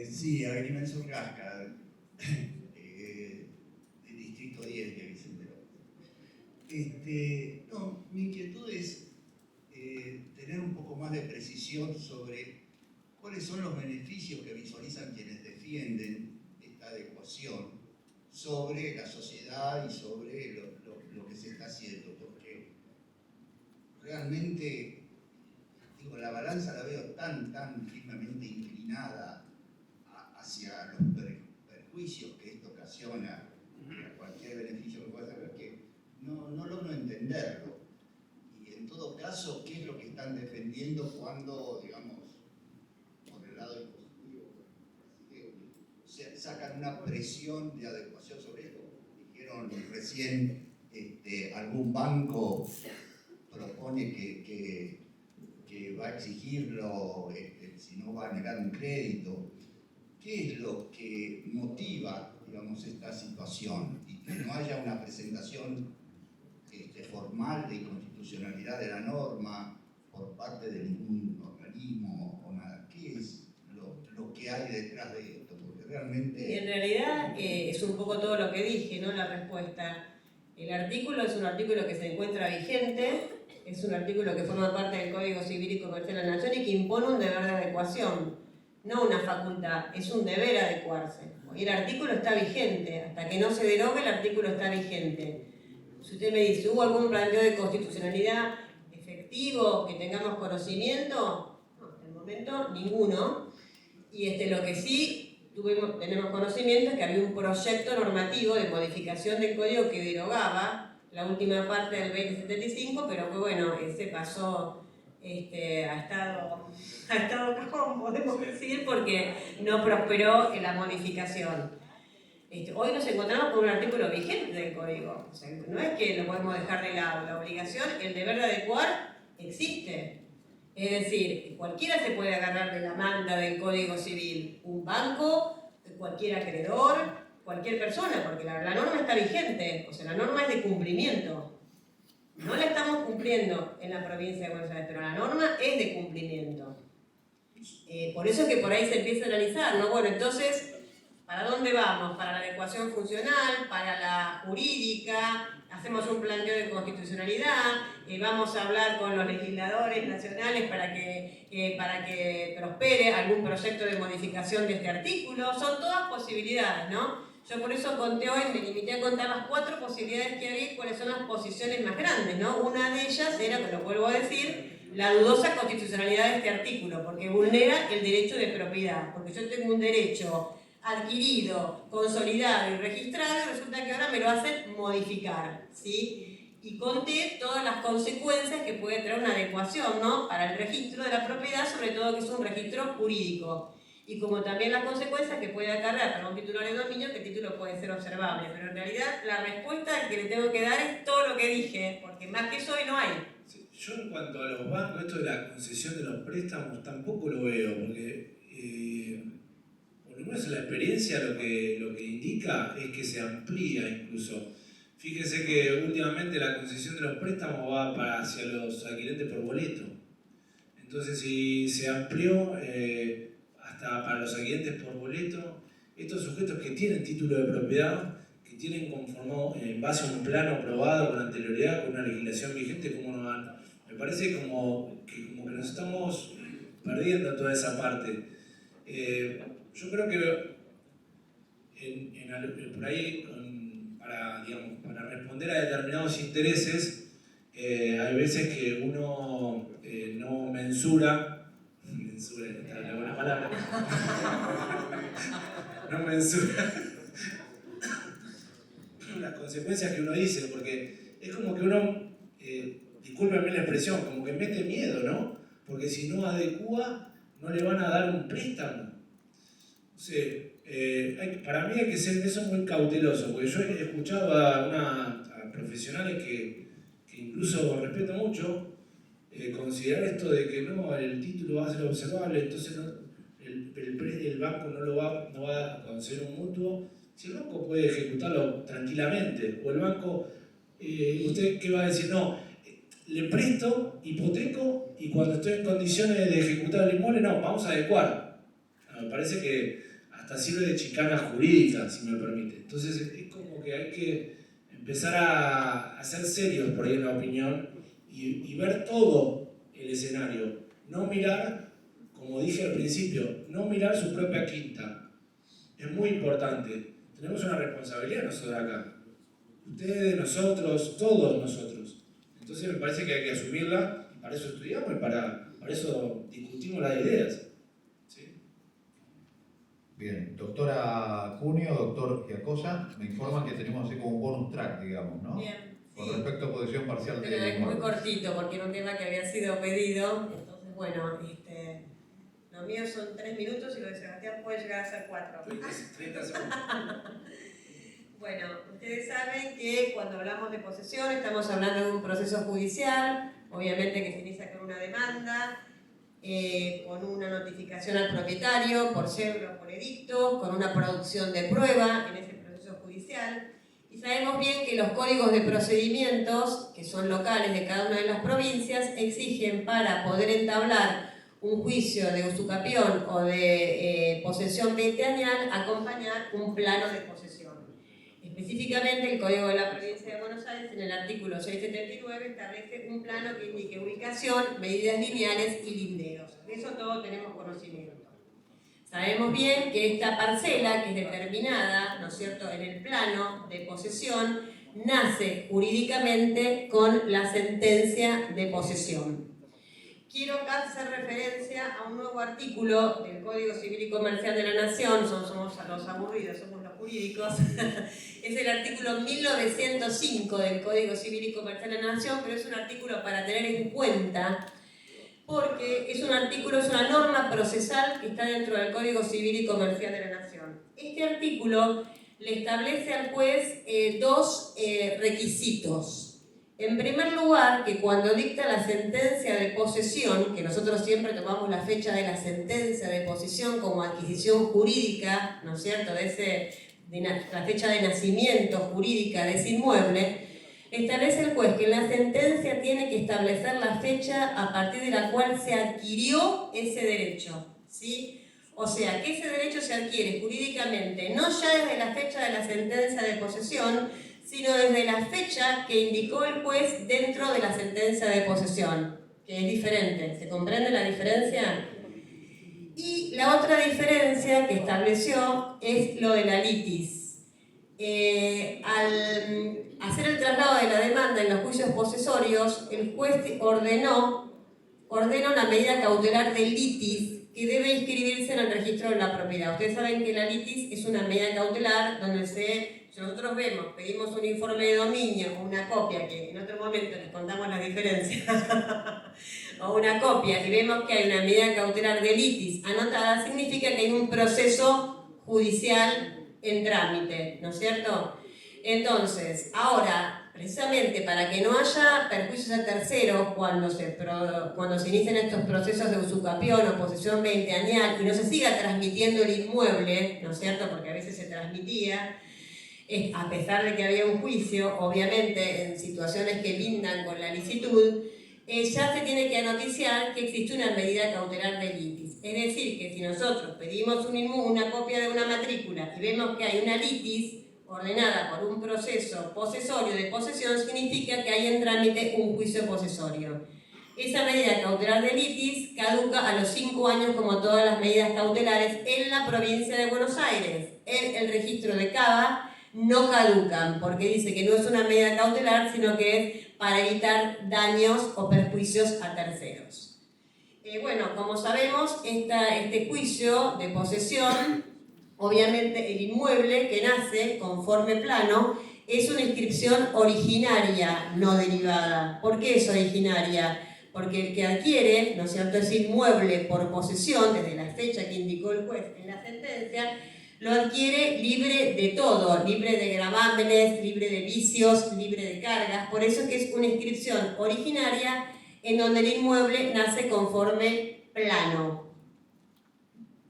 Sí, Agrimensor Gasca, del Distrito 10 de Vicente López. No, mi inquietud es tener un poco más de precisión sobre cuáles son los beneficios que visualizan quienes defienden esta adecuación sobre la sociedad y sobre lo que se está haciendo, porque realmente, digo, la balanza la veo tan firmemente inclinada hacia los perjuicios que esto ocasiona, a cualquier beneficio que pueda hacer, que no logro entenderlo. Y en todo caso, ¿qué es lo que están defendiendo cuando, digamos, por el lado impositivo, sacan una presión de adecuación sobre esto? Dijeron recién, algún banco propone que va a exigirlo, si no va a negar un crédito. ¿Qué es lo que motiva, digamos, esta situación? Y que no haya una presentación formal de inconstitucionalidad de la norma por parte de ningún organismo o nada. ¿Qué es lo que hay detrás de esto? Porque realmente... Y en realidad es un poco todo lo que dije, ¿no? La respuesta. El artículo es un artículo que se encuentra vigente, es un artículo que forma parte del Código Civil y Comercial de la Nación y que impone un deber de adecuación. No una facultad, es un deber adecuarse. Y el artículo está vigente, hasta que no se derogue el artículo está vigente. Si usted me dice, ¿hubo algún planteo de constitucionalidad efectivo que tengamos conocimiento? No, hasta el momento ninguno. Y lo que sí tenemos conocimiento es que había un proyecto normativo de modificación del código que derogaba la última parte del 2075, pero que bueno, ese pasó... ha estado cajón, podemos decir, porque no prosperó en la modificación. Hoy nos encontramos con un artículo vigente del código, o sea, no es que lo podemos dejar de lado, la obligación, el deber de adecuar existe. Es decir, cualquiera se puede agarrar de la manta del Código Civil, un banco, cualquier acreedor, cualquier persona, porque la norma está vigente, o sea, la norma es de cumplimiento. No la estamos cumpliendo en la provincia de Buenos Aires, pero la norma es de cumplimiento. Por eso es que por ahí se empieza a analizar, ¿no? Bueno, entonces, ¿para dónde vamos? ¿Para la adecuación funcional? ¿Para la jurídica? ¿Hacemos un planteo de constitucionalidad? ¿Vamos a hablar con los legisladores nacionales para que prospere algún proyecto de modificación de este artículo? Son todas posibilidades, ¿no? Yo por eso conté hoy, me limité a contar las 4 posibilidades que había y cuáles son las posiciones más grandes, ¿no? Una de ellas era, que lo vuelvo a decir, la dudosa constitucionalidad de este artículo, porque vulnera el derecho de propiedad, porque yo tengo un derecho adquirido, consolidado y registrado y resulta que ahora me lo hacen modificar, ¿sí? Y conté todas las consecuencias que puede traer una adecuación, ¿no? Para el registro de la propiedad, sobre todo que es un registro jurídico. Y como también las consecuencias que puede acarrear para un titular de dominio, que el título puede ser observable. Pero en realidad la respuesta que le tengo que dar es todo lo que dije, porque más que eso hoy no hay. Sí, Yo en cuanto a los bancos, esto de la concesión de los préstamos tampoco lo veo, porque por lo menos en la experiencia lo que indica es que se amplía incluso. Fíjense que últimamente la concesión de los préstamos va hacia los adquirentes por boleto. Entonces si se amplió hasta para los adquirentes por boleto, estos sujetos que tienen título de propiedad, que tienen conformado en base a un plano aprobado con anterioridad, con una legislación vigente, ¿cómo no van? Me parece como que nos estamos perdiendo toda esa parte. Yo creo que por ahí, para responder a determinados intereses, hay veces que uno no mensura está la buena palabra, no mensura las consecuencias que uno dice, porque es como que uno, discúlpenme la expresión, como que mete miedo, ¿no? Porque si no adecúa, no le van a dar un préstamo. O sea, para mí hay que ser de eso muy cauteloso, porque yo he escuchado a profesionales que incluso respeto mucho, considerar esto de que no, el título va a ser observable, entonces el banco no va a conceder un mutuo. Si el banco puede ejecutarlo tranquilamente, o el banco, ¿usted qué va a decir? No, le presto, hipoteco, y cuando estoy en condiciones de ejecutar el inmueble, no, vamos a adecuar. Me parece que hasta sirve de chicana jurídica, si me permite. Entonces es como que hay que empezar a ser serios por ahí en la opinión y ver todo el escenario. No mirar, como dije al principio, no mirar su propia quinta. Es muy importante. Tenemos una responsabilidad nosotros acá. Ustedes, nosotros, todos nosotros. Entonces me parece que hay que asumirla, y para eso estudiamos y para eso discutimos las ideas. ¿Sí? Bien, doctora Cunio, doctor Giacosa, me informan que tenemos así como un bonus track, digamos, ¿no? Bien. Con respecto a posición parcial Pero de es muy inmuebles. cortito porque era un tema que había sido pedido. Entonces, bueno, los míos son 3 minutos y lo de Sebastián puede llegar a ser 4. 30 segundos. Bueno, ustedes saben que cuando hablamos de posesión estamos hablando de un proceso judicial, obviamente que se inicia con una demanda, con una notificación al propietario por cédula o por edicto, con una producción de prueba en ese proceso judicial. Y sabemos bien que los códigos de procedimientos, que son locales de cada una de las provincias, exigen para poder entablar un juicio de usucapión o de posesión veinteañal acompañar un plano de posesión. Específicamente, el Código de la Provincia de Buenos Aires, en el artículo 679, establece un plano que indique ubicación, medidas lineales y linderos. De eso todos tenemos conocimiento. Sabemos bien que esta parcela, que es determinada, ¿no es cierto?, en el plano de posesión, nace jurídicamente con la sentencia de posesión. Quiero acá hacer referencia a un nuevo artículo del Código Civil y Comercial de la Nación, somos los aburridos, somos los jurídicos, es el artículo 1905 del Código Civil y Comercial de la Nación, pero es un artículo para tener en cuenta porque es un artículo, es una norma procesal que está dentro del Código Civil y Comercial de la Nación. Este artículo le establece al juez dos requisitos. En primer lugar, que cuando dicta la sentencia de posesión, que nosotros siempre tomamos la fecha de la sentencia de posesión como adquisición jurídica, ¿no es cierto?, la fecha de nacimiento jurídica de ese inmueble, establece el juez que en la sentencia tiene que establecer la fecha a partir de la cual se adquirió ese derecho, ¿sí? O sea, que ese derecho se adquiere jurídicamente no ya desde la fecha de la sentencia de posesión, sino desde la fecha que indicó el juez dentro de la sentencia de posesión, que es diferente. ¿Se comprende la diferencia? Y la otra diferencia que estableció es lo de la litis. Al hacer el traslado de la demanda en los juicios posesorios, el juez ordena una medida cautelar de litis que debe inscribirse en el registro de la propiedad. Ustedes saben que la litis es una medida cautelar donde si nosotros pedimos un informe de dominio o una copia, que en otro momento les contamos las diferencias, o una copia, y vemos que hay una medida cautelar de litis anotada, significa que hay un proceso judicial en trámite, ¿no es cierto? Entonces, ahora, precisamente para que no haya perjuicios a terceros cuando se inician estos procesos de usucapión o posesión veinteañal y no se siga transmitiendo el inmueble, ¿no es cierto? Porque a veces se transmitía, a pesar de que había un juicio, obviamente en situaciones que lindan con la licitud, ya se tiene que noticiar que existe una medida cautelar de litis. Es decir, que si nosotros pedimos una copia de una matrícula y vemos que hay una litis ordenada por un proceso posesorio de posesión, significa que hay en trámite un juicio posesorio. Esa medida cautelar de litis caduca a los 5 años, como todas las medidas cautelares en la provincia de Buenos Aires. En el registro de Cava no caducan, porque dice que no es una medida cautelar, sino que es para evitar daños o perjuicios a terceros. Bueno, como sabemos, este juicio de posesión, obviamente el inmueble que nace conforme plano, es una inscripción originaria, no derivada. ¿Por qué es originaria? Porque el que adquiere, ¿no es cierto?, ese inmueble por posesión, desde la fecha que indicó el juez en la sentencia, lo adquiere libre de todo, libre de gravámenes, libre de vicios, libre de cargas. Por eso es que es una inscripción originaria en donde el inmueble nace conforme plano.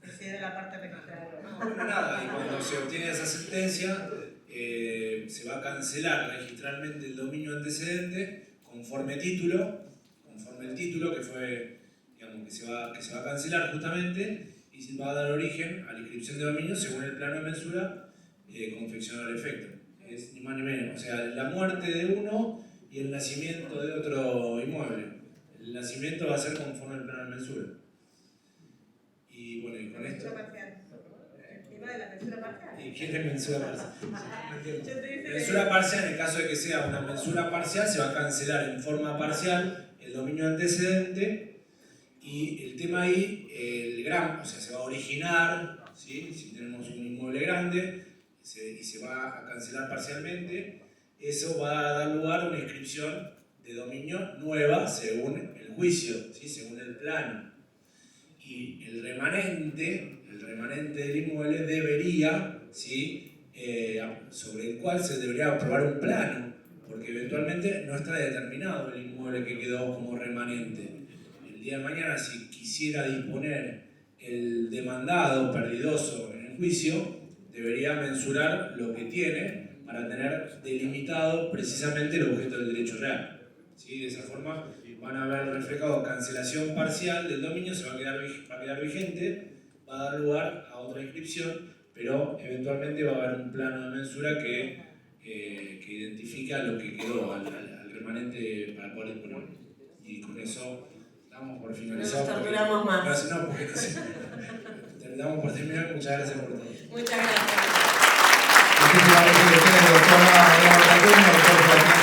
Esa era la parte registrada. No, nada, y cuando se obtiene esa sentencia, se va a cancelar registralmente el dominio antecedente conforme el título que fue, digamos, que se va a cancelar justamente, y se va a dar origen a la inscripción de dominio según el plano de mensura confeccionado al efecto. Es ni más ni menos. O sea, la muerte de uno y el nacimiento de otro inmueble. El nacimiento va a ser conforme al plano de mensura. Y bueno, y con esto. El tema de la mensura parcial. ¿Y quién es mensura parcial? Mensura parcial, en el caso de que sea una mensura parcial, se va a cancelar en forma parcial el dominio antecedente. Y el tema ahí, o sea, se va a originar, ¿sí? Si tenemos un inmueble grande y se va a cancelar parcialmente, eso va a dar lugar a una inscripción de dominio nueva según el juicio, ¿sí? Según el plano. Y el remanente del inmueble debería, ¿sí? Sobre el cual se debería aprobar un plano, porque eventualmente no está determinado el inmueble que quedó como remanente. El día de mañana, si quisiera disponer el demandado perdidoso en el juicio, debería mensurar lo que tiene para tener delimitado precisamente el objeto del derecho real. ¿Sí? De esa forma van a haber reflejado cancelación parcial del dominio, se va a quedar vigente, va a dar lugar a otra inscripción, pero eventualmente va a haber un plano de mensura que identifica lo que quedó al remanente para poder disponer. Y con eso damos por finalizado. No nos torturamos más. No, porque damos por terminar. Muchas gracias por todo. Muchas gracias. Muchísimas gracias a ustedes, doctora Mariana Marta Acuño, doctor Joaquín